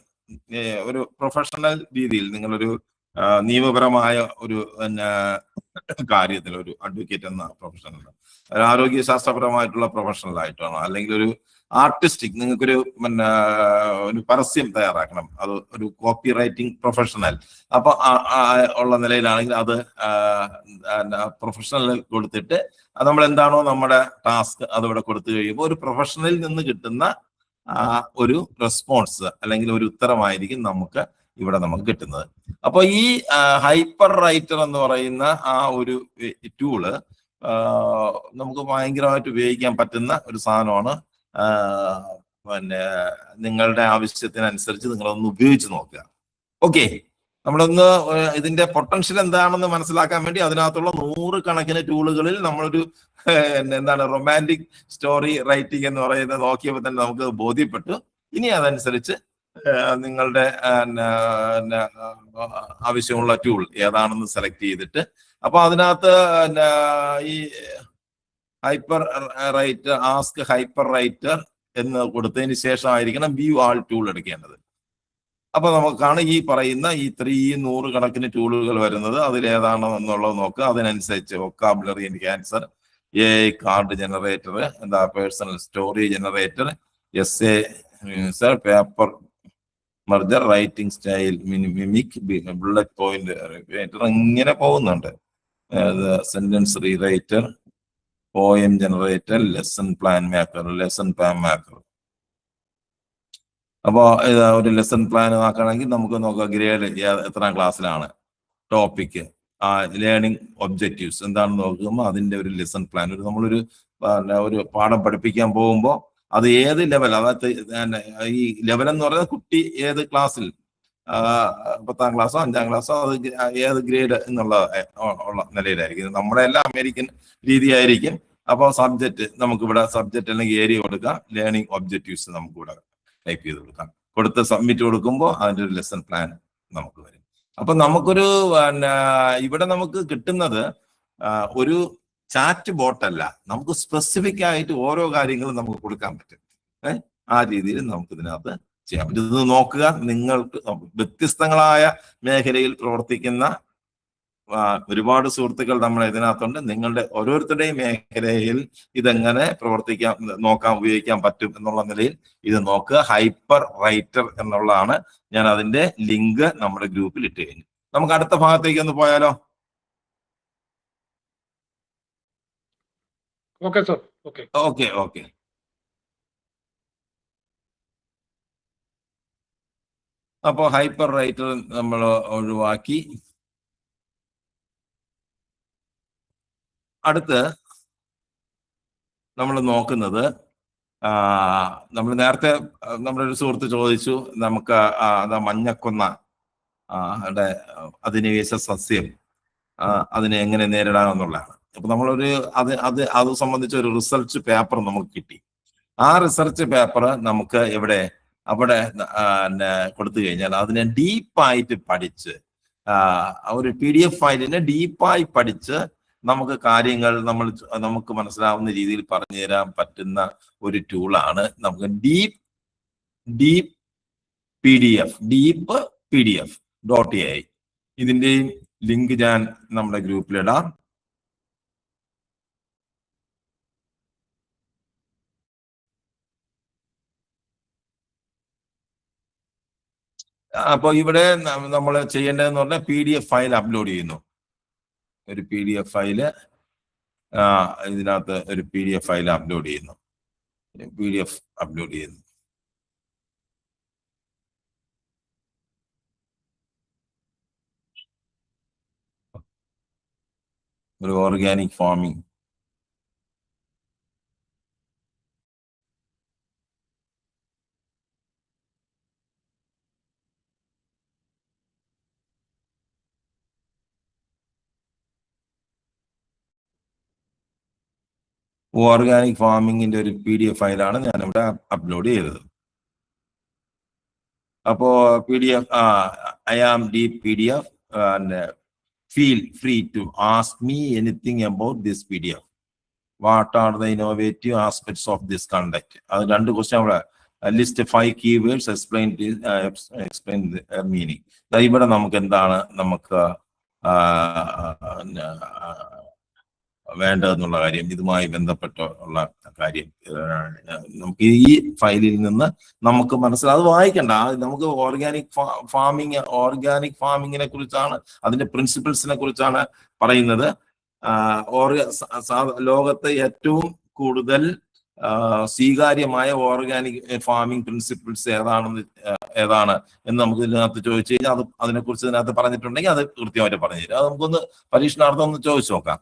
ഒരു പ്രൊഫഷണൽ രീതിയിൽ നിങ്ങളൊരു നിയമപരമായ ഒരു കാര്യത്തിൽ ഒരു അഡ്വക്കേറ്റ് എന്ന പ്രൊഫഷണൽ, ആരോഗ്യശാസ്ത്രപരമായിട്ടുള്ള പ്രൊഫഷണൽ ആയിട്ടാണോ, അല്ലെങ്കിൽ ഒരു ആർട്ടിസ്റ്റിക്, നിങ്ങൾക്കൊരു ഒരു പരസ്യം തയ്യാറാക്കണം, അത് ഒരു കോപ്പി റൈറ്റിംഗ് പ്രൊഫഷണൽ അപ്പൊ ഉള്ള നിലയിലാണെങ്കിൽ അത് പ്രൊഫഷണൽ കൊടുത്തിട്ട് നമ്മൾ എന്താണോ നമ്മുടെ ടാസ്ക് അതിവിടെ കൊടുത്തു കഴിയുമ്പോൾ ഒരു പ്രൊഫഷണലിൽ നിന്ന് കിട്ടുന്ന ഒരു റെസ്പോൺസ് അല്ലെങ്കിൽ ഒരു ഉത്തരമായിരിക്കും നമുക്ക് ഇവിടെ നമുക്ക് കിട്ടുന്നത്. അപ്പൊ ഈ ഹൈപ്പർ റൈറ്റർ എന്ന് പറയുന്ന ആ ഒരു ടൂള് നമുക്ക് ഭയങ്കരമായിട്ട് ഉപയോഗിക്കാൻ പറ്റുന്ന ഒരു സാധനമാണ്. പിന്നെ നിങ്ങളുടെ ആവശ്യത്തിനനുസരിച്ച് നിങ്ങളൊന്ന് ഉപയോഗിച്ച് നോക്കുക. ഓക്കെ, നമ്മളൊന്ന് ഇതിന്റെ പൊട്ടൻഷ്യൽ എന്താണെന്ന് മനസ്സിലാക്കാൻ വേണ്ടി അതിനകത്തുള്ള 100 കണക്കിന് ടൂളുകളിൽ നമ്മളൊരു എന്താണ് റൊമാൻറ്റിക് സ്റ്റോറി റൈറ്റിംഗ് എന്ന് പറയുന്നത് നോക്കിയപ്പോൾ തന്നെ നമുക്ക് ബോധ്യപ്പെട്ടു. ഇനി അതനുസരിച്ച് നിങ്ങളുടെ ആവശ്യമുള്ള ടൂൾ ഏതാണെന്ന് സെലക്ട് ചെയ്തിട്ട്, അപ്പൊ അതിനകത്ത് ഈ hyper writer, ask hyper writer എന്ന് കൊടുത്തതിന് ശേഷമായിരിക്കണം വ്യൂ ആൾ ടൂൾ എടുക്കേണ്ടത്. അപ്പൊ നമുക്കാണ് ഈ പറയുന്ന ഈ 100 കണക്കിന് ടൂളുകൾ വരുന്നത്. അതിലേതാണോ എന്നുള്ളത് നോക്കുക. അതിനനുസരിച്ച് vocabulary enhancer, AI card generator, personal story generator, essay paper merger, writing style mimic, bullet point ഇങ്ങനെ പോകുന്നുണ്ട്. Sentence rewriter, poem generator, lesson plan maker. അപ്പോൾ ഒരു ലെസൺ പ്ലാൻ ആക്കണമെങ്കിൽ നമുക്ക് നോക്കാം ഗ്രേഡ് എത്രാം ക്ലാസ്സിലാണ്, ടോപ്പിക്, ലേണിംഗ് ഒബ്ജക്റ്റീവ്സ് എന്താണെന്ന് നോക്കുമ്പോൾ അതിന്റെ ഒരു ലെസൺ പ്ലാൻ, നമ്മളൊരു പാഠം പഠിപ്പിക്കാൻ പോകുമ്പോൾ അത് ഏത് ലെവൽ, അതായത് ഈ ലെവൽ എന്ന് പറയുന്നത് കുട്ടി ഏത് ക്ലാസ്സിൽ, 10ാം ക്ലാസ്സോ 5ാം ക്ലാസ്സോ, അത് ഏത് ഗ്രേഡ് എന്നുള്ള നിലയിലായിരിക്കും. നമ്മുടെ എല്ലാം അമേരിക്കൻ രീതിയായിരിക്കും. അപ്പോൾ സബ്ജക്റ്റ് നമുക്കിവിടെ സബ്ജക്റ്റ് അല്ലെങ്കിൽ ഏരിയ കൊടുക്കാം, ലേണിംഗ് ഒബ്ജക്റ്റീവ്സ് നമുക്കിവിടെ ടൈപ്പ് ചെയ്ത് കൊടുക്കാം. കൊടുത്ത് സബ്മിറ്റ് കൊടുക്കുമ്പോൾ അതിൻ്റെ ഒരു ലെസൺ പ്ലാൻ നമുക്ക് വരും. അപ്പൊ നമുക്കൊരു ഇവിടെ നമുക്ക് കിട്ടുന്നത് ഒരു ചാറ്റ് ബോട്ടല്ല, നമുക്ക് സ്പെസിഫിക് ആയിട്ട് ഓരോ കാര്യങ്ങളും നമുക്ക് കൊടുക്കാൻ പറ്റും. ആ രീതിയിൽ നമുക്ക് ഇതിനകത്ത് ചെയ്യാൻ പറ്റും. ഇത് നോക്കുക, നിങ്ങൾക്ക് വ്യത്യസ്തങ്ങളായ മേഖലയിൽ പ്രവർത്തിക്കുന്ന ഒരുപാട് സുഹൃത്തുക്കൾ നമ്മളെ ഇതിനകത്തുണ്ട്. നിങ്ങളുടെ ഓരോരുത്തരുടെയും മേഖലയിൽ ഇതെങ്ങനെ ഉപയോഗിക്കാൻ പറ്റും എന്നുള്ള നിലയിൽ ഇത് നോക്കുക. ഹൈപ്പർ റൈറ്റർ എന്നുള്ളതാണ്. ഞാൻ അതിന്റെ ലിങ്ക് നമ്മുടെ ഗ്രൂപ്പിൽ ഇട്ട് കഴിഞ്ഞു. നമുക്ക് അടുത്ത ഭാഗത്തേക്ക് ഒന്ന് പോയാലോ? ഓക്കെ. അപ്പോ ഹൈപ്പർ റൈറ്റർ നമ്മൾ ഒഴിവാക്കി. അടുത്ത് നമ്മൾ നോക്കുന്നത്, നമ്മൾ നേരത്തെ നമ്മുടെ ഒരു സുഹൃത്ത് ചോദിച്ചു, നമുക്ക് മഞ്ഞക്കൊന്ന അധിനിവേശ സസ്യം അതിനെ എങ്ങനെ നേരിടാമെന്നുള്ളതാണ്. അപ്പൊ നമ്മളൊരു അത് സംബന്ധിച്ച ഒരു റിസർച്ച് പേപ്പർ നമുക്ക് കിട്ടി. ആ റിസർച്ച് പേപ്പർ നമുക്ക് അവിടെ കൊടുത്തു കഴിഞ്ഞാൽ അതിനെ ഡീപ്പായിട്ട് പഠിച്ച്, ഒരു PDF ഫയലിനെ ഡീപ്പായി പഠിച്ച് നമുക്ക് കാര്യങ്ങൾ നമുക്ക് മനസ്സിലാവുന്ന രീതിയിൽ പറഞ്ഞു തരാൻ പറ്റുന്ന ഒരു ടൂളാണ് നമുക്ക് ഡീപ്പ് PDF.ai. ഇതിന്റെയും ലിങ്ക് ഞാൻ നമ്മുടെ ഗ്രൂപ്പിലിടാം. അപ്പൊ ഇവിടെ നമ്മൾ ചെയ്യേണ്ടതെന്ന് പറഞ്ഞാൽ PDF ഫയൽ അപ്ലോഡ് ചെയ്യുന്നു. ഒരു PDF ഫയല് ഇതിനകത്ത് ഒരു PDF ഫയൽ അപ്ലോഡ് ചെയ്യുന്നു. ഒരു ഓർഗാനിക് ഫാമിംഗ്. ഓർഗാനിക് ഫാമിങ്ങിന്റെ ഒരു PDF ഫയലാണ് ഞാൻ ഇവിടെ അപ്ലോഡ് ചെയ്തത്. അപ്പോ PDF, I am deep PDF and feel free to ask me anything about this PDF. What are the innovative aspects of this conduct? അത് 2 question അവിടെ. List 5 keywords, explain the meaning. ഇവിടെ നമുക്ക് എന്താണ് വേണ്ടതെന്നുള്ള കാര്യം, ഇതുമായി ബന്ധപ്പെട്ടുള്ള കാര്യം നമുക്ക് ഈ ഫയലിൽ നിന്ന് നമുക്ക് മനസ്സിലാവും. അത് വായിക്കണ്ട, നമുക്ക് ഓർഗാനിക് ഫാമിങ്ങിനെ കുറിച്ചാണ്, അതിന്റെ പ്രിൻസിപ്പിൾസിനെ കുറിച്ചാണ് പറയുന്നത്. ലോകത്ത് ഏറ്റവും കൂടുതൽ സ്വീകാര്യമായ ഓർഗാനിക് ഫാമിംഗ് പ്രിൻസിപ്പിൾസ് ഏതാണ് എന്ന് നമുക്ക് ഇതിനകത്ത് ചോദിച്ചു കഴിഞ്ഞാൽ അതിനെക്കുറിച്ച് ഇതിനകത്ത് പറഞ്ഞിട്ടുണ്ടെങ്കിൽ അത് കൃത്യമായിട്ട് പറഞ്ഞു തരും. അത് നമുക്കൊന്ന് പരീക്ഷണാർത്ഥം ഒന്ന് ചോദിച്ചു നോക്കാം.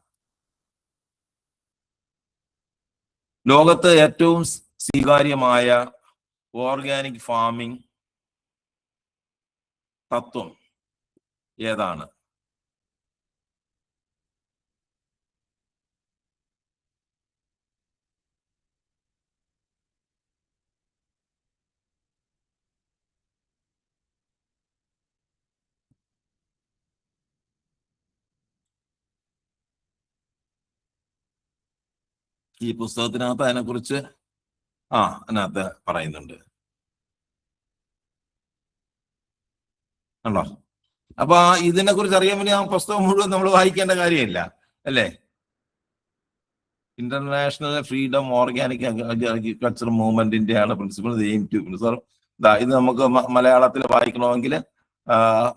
ലോകത്ത് ഏറ്റവും സ്വീകാര്യമായ ഓർഗാനിക് ഫാമിംഗ് തത്വം ഏതാണ്? ഈ പുസ്തകത്തിനകത്ത് അതിനെക്കുറിച്ച് അതിനകത്ത് പറയുന്നുണ്ട്. ആണോ? അപ്പൊ ഇതിനെ കുറിച്ച് അറിയാൻ വേണ്ടി ആ പുസ്തകം മുഴുവൻ നമ്മൾ വായിക്കേണ്ട കാര്യമില്ല അല്ലേ? ഇന്റർനാഷണൽ ഫ്രീഡം ഓർഗാനിക് അഗ്രികൾച്ചർ മൂവ്മെന്റിന്റെ ആണ് പ്രിൻസിപ്പൾ എയിം ടു. ഇത് നമുക്ക് മലയാളത്തിൽ വായിക്കണമെങ്കിൽ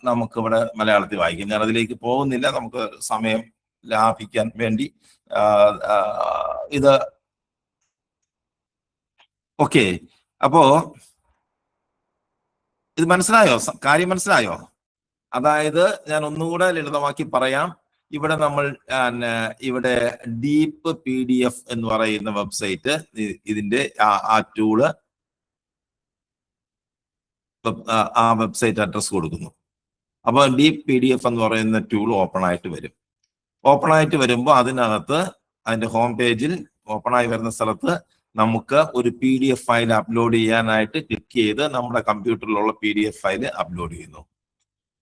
നമുക്ക് ഇവിടെ മലയാളത്തിൽ വായിക്കാം. ഞാൻ അതിലേക്ക് പോകുന്നില്ല, നമുക്ക് സമയം ലാഭിക്കാൻ വേണ്ടി. ഇത് ഓക്കെ. അപ്പോ ഇത് മനസ്സിലായോ? കാര്യം മനസ്സിലായോ? അതായത് ഞാൻ ഒന്നുകൂടെ ലളിതമാക്കി പറയാം. ഇവിടെ നമ്മൾ ഇവിടെ ഡീപ്പ് PDF എന്ന് പറയുന്ന വെബ്സൈറ്റ്, ഇതിന്റെ ആ ടൂള്, ആ വെബ്സൈറ്റ് അഡ്രസ് കൊടുക്കുന്നു. അപ്പൊ ഡീപ്പ് PDF എന്ന് പറയുന്ന ടൂൾ ഓപ്പൺ ആയിട്ട് വരും. ഓപ്പൺ ആയിട്ട് വരുമ്പോൾ അതിനകത്ത് അതിന്റെ ഹോം പേജിൽ ഓപ്പൺ ആയി വരുന്ന സ്ഥലത്ത് നമുക്ക് ഒരു PDF ഫയൽ അപ്ലോഡ് ചെയ്യാനായിട്ട് ക്ലിക്ക് ചെയ്ത് നമ്മുടെ കമ്പ്യൂട്ടറിലുള്ള PDF ഫയൽ അപ്ലോഡ് ചെയ്യുന്നു.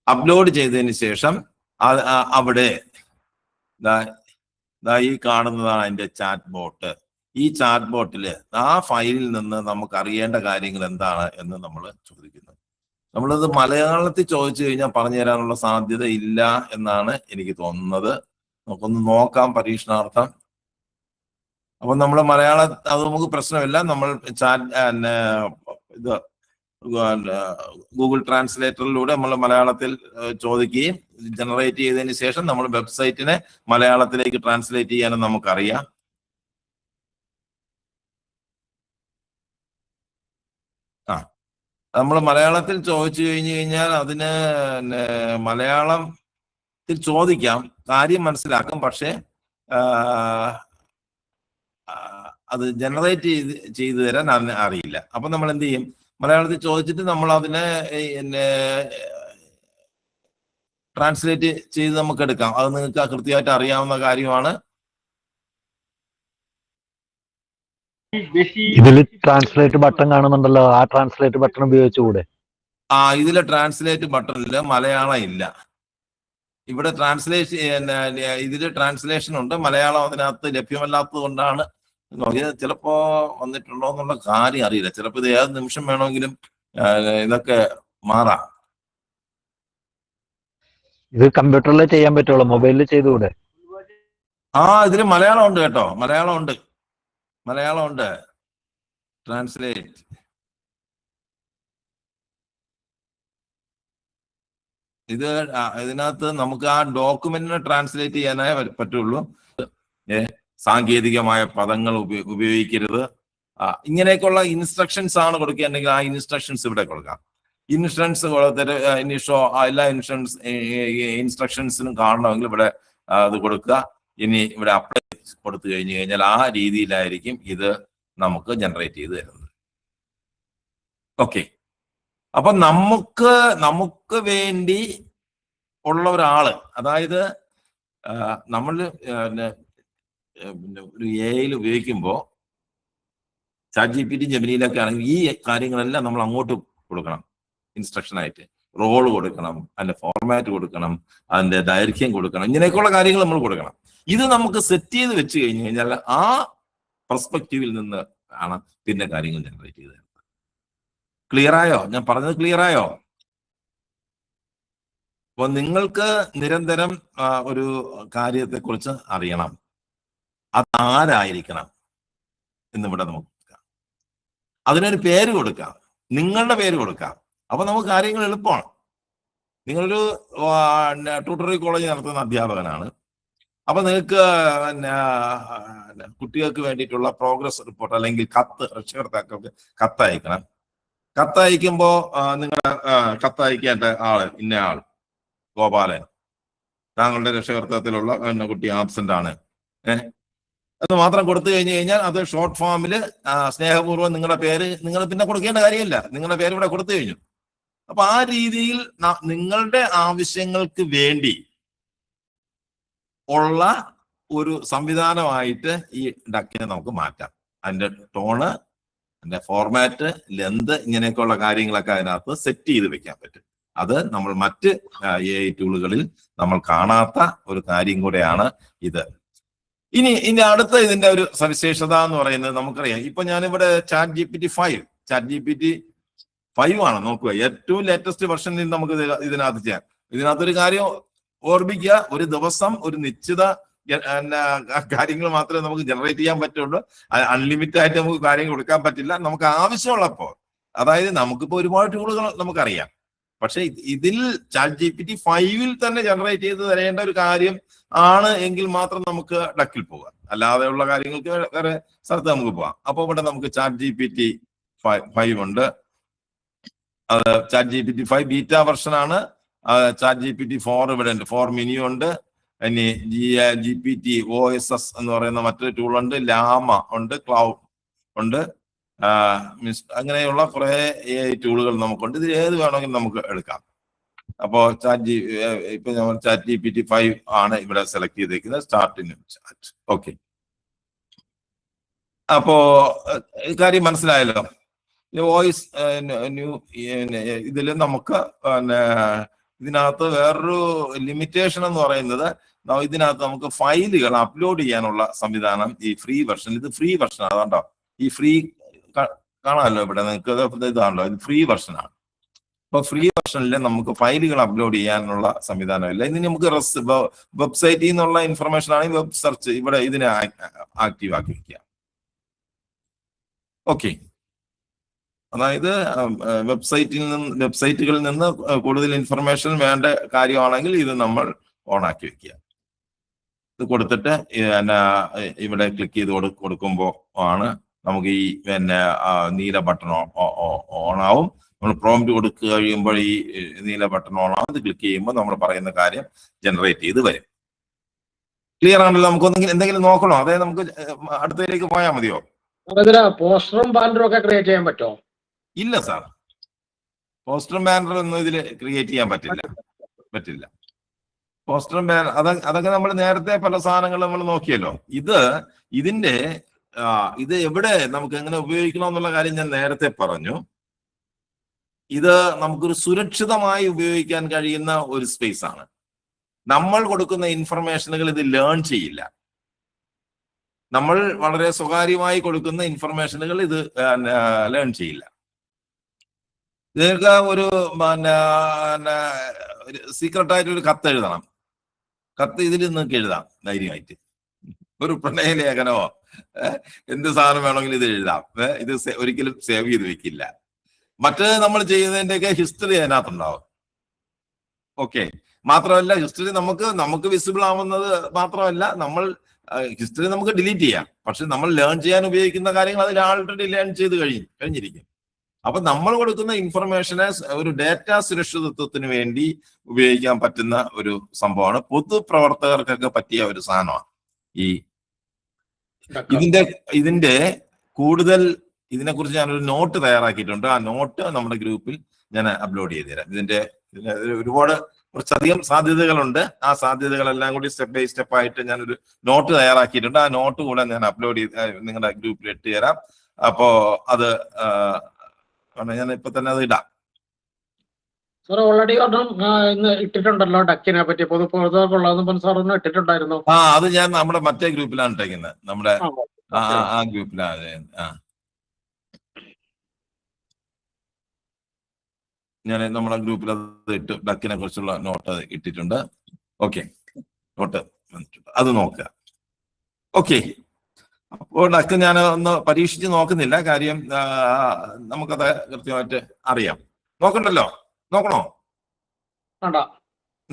അപ്ലോഡ് ചെയ്തതിന് ശേഷം അവിടെ ഈ കാണുന്നതാണ് അതിന്റെ ചാറ്റ് ബോട്ട്. ഈ ചാറ്റ് ബോട്ടിൽ ആ ഫയലിൽ നിന്ന് നമുക്ക് അറിയേണ്ട കാര്യങ്ങൾ എന്താണ് എന്ന് നമ്മൾ ചോദിക്കുന്നു. നമ്മളത് മലയാളത്തിൽ ചോദിച്ചു കഴിഞ്ഞാൽ പറഞ്ഞു തരാനുള്ള സാധ്യത ഇല്ല എന്നാണ് എനിക്ക് തോന്നുന്നത്. നമുക്കൊന്ന് നോക്കാം പരീക്ഷണാർത്ഥം. അപ്പൊ നമ്മൾ അത് നമുക്ക് പ്രശ്നമില്ല. നമ്മൾ ഇത് ഗൂഗിൾ ട്രാൻസ്ലേറ്ററിലൂടെ നമ്മൾ മലയാളത്തിൽ ചോദിക്കുകയും ജനറേറ്റ് ചെയ്തതിന് ശേഷം നമ്മൾ വെബ്സൈറ്റിനെ മലയാളത്തിലേക്ക് ട്രാൻസ്ലേറ്റ് ചെയ്യാനും നമുക്കറിയാം. നമ്മൾ മലയാളത്തിൽ ചോദിച്ചു കഴിഞ്ഞു കഴിഞ്ഞാൽ അതിന് മലയാളത്തിൽ ചോദിക്കാം, കാര്യം മനസ്സിലാക്കും, പക്ഷെ അത് ജനറേറ്റ് ചെയ്തു തരാൻ അറിയില്ല. അപ്പൊ നമ്മൾ എന്ത് ചെയ്യും? മലയാളത്തിൽ ചോദിച്ചിട്ട് നമ്മൾ അതിനെ ട്രാൻസ്ലേറ്റ് ചെയ്ത് നമുക്ക് എടുക്കാം. അത് നിങ്ങൾക്ക് കൃത്യമായിട്ട് അറിയാവുന്ന കാര്യമാണ്. ഇതിൽ ട്രാൻസ്ലേറ്റ് ബട്ടൺ കാണുന്നുണ്ടല്ലോ, ആ ട്രാൻസ്ലേറ്റ് ബട്ടൺ ഉപയോഗിച്ചുകൂടെ? ഇതിലെ ട്രാൻസ്ലേറ്റ് ബട്ടണില് മലയാളം ഇല്ല. ഇവിടെ ഇതില് ട്രാൻസ്ലേഷൻ ഉണ്ട്, മലയാളം അതിനകത്ത് ലഭ്യമല്ലാത്തത് കൊണ്ടാണ്. ചിലപ്പോ വന്നിട്ടുണ്ടോ എന്നുള്ള കാര്യം അറിയില്ല. ചിലപ്പോ ഇത് ഏത് നിമിഷം വേണമെങ്കിലും ഇതൊക്കെ മാറാം. ഇത് കമ്പ്യൂട്ടറിൽ ചെയ്യാൻ പറ്റുള്ളൂ, മൊബൈലിൽ ചെയ്തുകൂടെ? ഇതില് മലയാളം ഉണ്ട് കേട്ടോ, മലയാളം ഉണ്ട് ട്രാൻസ്ലേറ്റ്. ഇതിനകത്ത് നമുക്ക് ആ ഡോക്യുമെന്റിനെ ട്രാൻസ്ലേറ്റ് ചെയ്യാനായേ പറ്റുള്ളൂ. സാങ്കേതികമായ പദങ്ങൾ ഉപയോഗിക്കരുത്, ഇങ്ങനെയൊക്കെയുള്ള ഇൻസ്ട്രക്ഷൻസ് ആണ് കൊടുക്കുകയാണെങ്കിൽ ആ ഇൻസ്ട്രക്ഷൻസ് ഇവിടെ കൊടുക്കാം. എല്ലാ ഇൻസ്ട്രക്ഷൻസിനും കാണണമെങ്കിൽ ഇവിടെ അത് കൊടുക്കുക. ഇനി ഇവിടെ അപ്ലൈ കൊടുത്തു കഴിഞ്ഞു കഴിഞ്ഞാൽ ആ രീതിയിലായിരിക്കും ഇത് നമുക്ക് ജനറേറ്റ് ചെയ്ത് തരുന്നത്. ഓക്കെ. അപ്പൊ നമുക്ക് വേണ്ടി ഉള്ള ഒരാള്, അതായത് നമ്മൾ ഒരു AI ഉപയോഗിക്കുമ്പോൾ ChatGPT ജെമിനിയിലൊക്കെ ആണെങ്കിൽ ഈ കാര്യങ്ങളെല്ലാം നമ്മൾ അങ്ങോട്ട് കൊടുക്കണം. ഇൻസ്ട്രക്ഷനായിട്ട് റോള് കൊടുക്കണം, അതിന്റെ ഫോർമാറ്റ് കൊടുക്കണം, അതിന്റെ ദൈർഘ്യം കൊടുക്കണം, ഇങ്ങനെയൊക്കെയുള്ള കാര്യങ്ങൾ നമ്മൾ കൊടുക്കണം. ഇത് നമുക്ക് സെറ്റ് ചെയ്ത് വെച്ച് കഴിഞ്ഞു കഴിഞ്ഞാൽ ആ പെർസ്പെക്റ്റീവിൽ നിന്ന് ആണ് പിന്നെ കാര്യങ്ങൾ ജനറേറ്റ് ചെയ്ത് തരുന്നത്. ക്ലിയർ ആയോ? ഞാൻ പറഞ്ഞത് ക്ലിയർ ആയോ? അപ്പൊ നിങ്ങൾക്ക് നിരന്തരം ഒരു കാര്യത്തെക്കുറിച്ച് അറിയണം, അതാരായിരിക്കണം എന്നിവിടെ നമുക്ക് കൊടുക്കാം. അതിനൊരു പേര് കൊടുക്കാം, നിങ്ങളുടെ പേര് കൊടുക്കാം. അപ്പൊ നമുക്ക് കാര്യങ്ങൾ എളുപ്പമാണ്. നിങ്ങളൊരു ട്യൂട്ടോറിയൽ കോളേജ് നടത്തുന്ന അധ്യാപകനാണ്, അപ്പൊ നിങ്ങൾക്ക് കുട്ടികൾക്ക് വേണ്ടിയിട്ടുള്ള പ്രോഗ്രസ് റിപ്പോർട്ട് അല്ലെങ്കിൽ കത്ത് രക്ഷകർത്താക്കൾക്ക് കത്തയക്കണം. കത്തയക്കുമ്പോ നിങ്ങളുടെ കത്തയക്കേണ്ട ആള് ഇന്ന ആൾ ഗോപാലൻ, താങ്കളുടെ രക്ഷകർത്തത്തിലുള്ള കുട്ടി ആബ്സെന്റ് ആണ്, അത് മാത്രം കൊടുത്തു കഴിഞ്ഞാൽ അത് ഷോർട്ട് ഫോമിൽ സ്നേഹപൂർവ്വം നിങ്ങളുടെ പേര് നിങ്ങൾ പിന്നെ കൊടുക്കേണ്ട കാര്യമില്ല, നിങ്ങളുടെ പേര് ഇവിടെ കൊടുത്തു കഴിഞ്ഞു. അപ്പൊ ആ രീതിയിൽ നിങ്ങളുടെ ആവശ്യങ്ങൾക്ക് വേണ്ടി ഉള്ള ഒരു സംവിധാനമായിട്ട് ഈ ഡക്കിനെ നമുക്ക് മാറ്റാം. അതിന്റെ ടോണ്, അതിന്റെ ഫോർമാറ്റ്, ലെന്ത്, ഇങ്ങനെയൊക്കെയുള്ള കാര്യങ്ങളൊക്കെ അതിനകത്ത് സെറ്റ് ചെയ്ത് വെക്കാൻ പറ്റും. അത് നമ്മൾ മറ്റ് AI ടൂളുകളിൽ നമ്മൾ കാണാത്ത ഒരു കാര്യം കൂടെയാണ് ഇത്. ഇനി അടുത്ത ഇതിന്റെ ഒരു സവിശേഷത എന്ന് പറയുന്നത് നമുക്കറിയാം. ഇപ്പൊ ഞാനിവിടെ ChatGPT 5 ആണ് നോക്കുക, ഏറ്റവും ലേറ്റസ്റ്റ് വെർഷനിൽ നമുക്ക് ഇതിനകത്ത് ചെയ്യാം. ഇതിനകത്തൊരു കാര്യം ഓർമ്മിക്കുക, ഒരു ദിവസം ഒരു നിശ്ചിത കാര്യങ്ങൾ മാത്രമേ നമുക്ക് ജനറേറ്റ് ചെയ്യാൻ പറ്റുള്ളൂ. അൺലിമിറ്റഡ് ആയിട്ട് നമുക്ക് കാര്യങ്ങൾ കൊടുക്കാൻ പറ്റില്ല. നമുക്ക് ആവശ്യമുള്ളപ്പോ, അതായത് നമുക്കിപ്പോ ഒരുപാട് ടൂളുകൾ നമുക്കറിയാം, പക്ഷെ ഇതിൽ ChatGPT 5 തന്നെ ജനറേറ്റ് ചെയ്ത് തരേണ്ട ഒരു കാര്യം ആണ് എങ്കിൽ മാത്രം നമുക്ക് ഡക്കിൽ പോകാം. അല്ലാതെയുള്ള കാര്യങ്ങൾക്ക് വേറെ സ്ഥലത്ത് നമുക്ക് പോകാം. അപ്പൊ ഇവിടെ നമുക്ക് ChatGPT 5 ഉണ്ട്. അത് ChatGPT 5 ബീറ്റ വെർഷൻ ആണ്. ChatGPT 4 ഇവിടെ ഉണ്ട്, 4 മിനി ഉണ്ട്. ഇനി GPT OSS എന്ന് പറയുന്ന മറ്റൊരു ടൂൾ ഉണ്ട്, ലാമ ഉണ്ട്, ക്ലൗഡ് ഉണ്ട്, അങ്ങനെയുള്ള കുറെ AI ടൂളുകൾ നമുക്കുണ്ട്. ഇത് ഏത് വേണമെങ്കിലും നമുക്ക് എടുക്കാം. അപ്പോ ഇപ്പൊ നമ്മൾ ChatGPT 5 ആണ് ഇവിടെ സെലക്ട് ചെയ്തേക്കുന്നത്, സ്റ്റാർട്ടിന് ചാറ്റ്. ഓക്കെ, അപ്പോ കാര്യം മനസ്സിലായല്ലോ. വോയിസ് ഇതിൽ നമുക്ക് ഇതിനകത്ത് വേറൊരു ലിമിറ്റേഷൻ എന്ന് പറയുന്നത്, ഇതിനകത്ത് നമുക്ക് ഫയലുകൾ അപ്ലോഡ് ചെയ്യാനുള്ള സംവിധാനം ഈ ഫ്രീ വെർഷൻ, ഇത് ഫ്രീ വെർഷൻ അതുകൊണ്ടോ ഈ ഫ്രീ കാണാമല്ലോ ഇവിടെ നിങ്ങൾക്ക്, ഇതാണല്ലോ ഇത് ഫ്രീ വെർഷനാണ്. അപ്പൊ ഫ്രീ വെർഷനിൽ നമുക്ക് ഫയലുകൾ അപ്ലോഡ് ചെയ്യാനുള്ള സംവിധാനമില്ല. ഇനി നമുക്ക് വെബ്സൈറ്റിൽ നിന്നുള്ള ഇൻഫർമേഷൻ ആണെങ്കിൽ വെബ് സെർച്ച് ഇവിടെ ഇതിനെ ആക്റ്റീവ് ആക്കി വയ്ക്കുക. ഓക്കെ, അതായത് വെബ്സൈറ്റുകളിൽ നിന്ന് കൂടുതൽ ഇൻഫർമേഷൻ വേണ്ട കാര്യമാണെങ്കിൽ ഇത് നമ്മൾ ഓൺ ആക്കി വെക്കുക. ഇത് കൊടുത്തിട്ട് ഇവിടെ ക്ലിക്ക് ചെയ്ത് കൊടുക്കുമ്പോൾ ആണ് നമുക്ക് ഈ നീല ബട്ടൺ ഓൺ ആവും. നമ്മൾ പ്രോംപ്റ്റ് കൊടുക്കുക കഴിയുമ്പോൾ ഈ നീല ബട്ടൺ ഓൺ ആവും. ഇത് ക്ലിക്ക് ചെയ്യുമ്പോൾ നമ്മൾ പറയുന്ന കാര്യം ജനറേറ്റ് ചെയ്ത് വരും. ക്ലിയർ ആണല്ലോ? നമുക്ക് എന്തെങ്കിലും നോക്കണോ? അതായത് നമുക്ക് അടുത്തതിലേക്ക് പോയാൽ മതിയോ? പോസ്റ്ററും ബാനറും ഒക്കെ ക്രിയേറ്റ് ചെയ്യാൻ പറ്റുമോ? ഇല്ല സാർ, പോസ്റ്ററും ബാനറും ഒന്നും ഇതിൽ ക്രിയേറ്റ് ചെയ്യാൻ പറ്റില്ല. പോസ്റ്ററും ബാനർ അതൊക്കെ നമ്മൾ നേരത്തെ പല സാധനങ്ങൾ നമ്മൾ നോക്കിയല്ലോ. ഇത് എവിടെ നമുക്ക് എങ്ങനെ ഉപയോഗിക്കണം എന്നുള്ള കാര്യം ഞാൻ നേരത്തെ പറഞ്ഞു. ഇത് നമുക്കൊരു സുരക്ഷിതമായി ഉപയോഗിക്കാൻ കഴിയുന്ന ഒരു സ്പേസ് ആണ്. നമ്മൾ കൊടുക്കുന്ന ഇൻഫർമേഷനുകൾ ഇത് ലേൺ ചെയ്യില്ല. നമ്മൾ വളരെ സ്വകാര്യമായി കൊടുക്കുന്ന ഇൻഫർമേഷനുകൾ ഇത് ലേൺ ചെയ്യില്ല. നിങ്ങൾക്ക് ഒരു സീക്രട്ടായിട്ട് ഒരു കത്ത് എഴുതണം. കത്ത് ഇതിൽ നിങ്ങൾക്ക് എഴുതാം ധൈര്യമായിട്ട്. ഒരു പ്രണയലേഖനമോ എന്ത് സാധനം വേണമെങ്കിലും ഇത് എഴുതാം. ഇത് ഒരിക്കലും സേവ് ചെയ്ത് വെക്കില്ല. മറ്റേത് നമ്മൾ ചെയ്യുന്നതിൻ്റെയൊക്കെ ഹിസ്റ്ററി അതിനകത്തുണ്ടാവും. ഓക്കെ, മാത്രമല്ല ഹിസ്റ്ററി നമുക്ക് വിസിബിൾ ആവുന്നത് മാത്രമല്ല, ഹിസ്റ്ററി നമുക്ക് ഡിലീറ്റ് ചെയ്യാം. പക്ഷെ നമ്മൾ ലേൺ ചെയ്യാൻ ഉപയോഗിക്കുന്ന കാര്യങ്ങൾ അതിൽ ആൾറെഡി ലേൺ ചെയ്ത് കഴിഞ്ഞിരിക്കും. അപ്പൊ നമ്മൾ കൊടുക്കുന്ന ഇൻഫർമേഷനെ ഒരു ഡാറ്റ സുരക്ഷിതത്വത്തിന് വേണ്ടി ഉപയോഗിക്കാൻ പറ്റുന്ന ഒരു സംഭവമാണ്. പൊതുപ്രവർത്തകർക്കൊക്കെ പറ്റിയ ഒരു സാധനമാണ് ഈ ഇതിന്റെ കൂടുതൽ ഇതിനെക്കുറിച്ച് ഞാനൊരു നോട്ട് തയ്യാറാക്കിയിട്ടുണ്ട്. ആ നോട്ട് നമ്മുടെ ഗ്രൂപ്പിൽ ഞാൻ അപ്ലോഡ് ചെയ്ത് തരാം. ഇതിന്റെ ഒരുപാട് കുറച്ചധികം സാധ്യതകളുണ്ട്. ആ സാധ്യതകളെല്ലാം കൂടി സ്റ്റെപ്പ് ബൈ സ്റ്റെപ്പ് ആയിട്ട് ഞാനൊരു നോട്ട് തയ്യാറാക്കിയിട്ടുണ്ട്. ആ നോട്ട് കൂടെ ഞാൻ അപ്ലോഡ് ചെയ്ത് നിങ്ങളുടെ ഗ്രൂപ്പിൽ ഇട്ട് തരാം. അപ്പോ അത് ഞാൻ ഇപ്പൊ തന്നെ അത് ഇടാം. സാർ ഓൾറെഡി ഇന്ന് ഇട്ടിട്ടുണ്ടല്ലോ ഡക്കിനെ പറ്റി, പൊതുപ്രവർത്തകർക്കുള്ളതെന്ന് സാറൊന്നും ഇട്ടിട്ടുണ്ടായിരുന്നു. അത് ഞാൻ നമ്മുടെ മറ്റേ ഗ്രൂപ്പിലാണ് ഇട്ടേക്കുന്നത്, നമ്മുടെ ആ ഗ്രൂപ്പിലാണ്. ഞാൻ നമ്മുടെ ഗ്രൂപ്പിൽ അത് ഇട്ട് ഡക്കിനെ കുറിച്ചുള്ള നോട്ട് ഇട്ടിട്ടുണ്ട്. ഓക്കെ, നോട്ട് അത് നോക്കുക. ഓക്കെ, അപ്പോൾ ഡക്ക് ഞാൻ ഒന്ന് പരീക്ഷിച്ച് നോക്കുന്നില്ല, കാര്യം നമുക്കത് കൃത്യമായിട്ട് അറിയാം. നോക്കണ്ടല്ലോ? നോക്കണോ?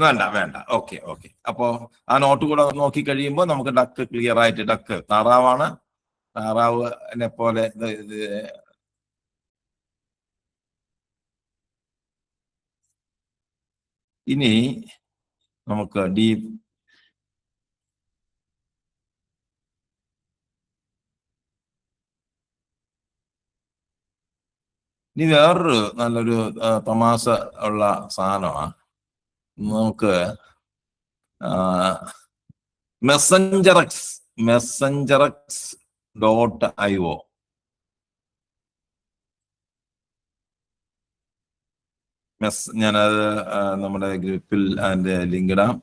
വേണ്ട വേണ്ട. Okay okay. അപ്പോ ആ നോട്ട് കൂടെ നോക്കി കഴിയുമ്പോൾ നമുക്ക് ഡക്ക് ക്ലിയർ ആയിട്ട്, ഡക്ക് താറാവാണ്, താറാവിനെ പോലെ ഇനി നമുക്ക് ഇനി വേറൊരു നല്ലൊരു തമാശ ഉള്ള സാധനമാണ്. നമുക്ക് messengerx.io ഞാനത് നമ്മുടെ ഗ്രൂപ്പിൽ അതിന്റെ ലിങ്ക് ഇടാം.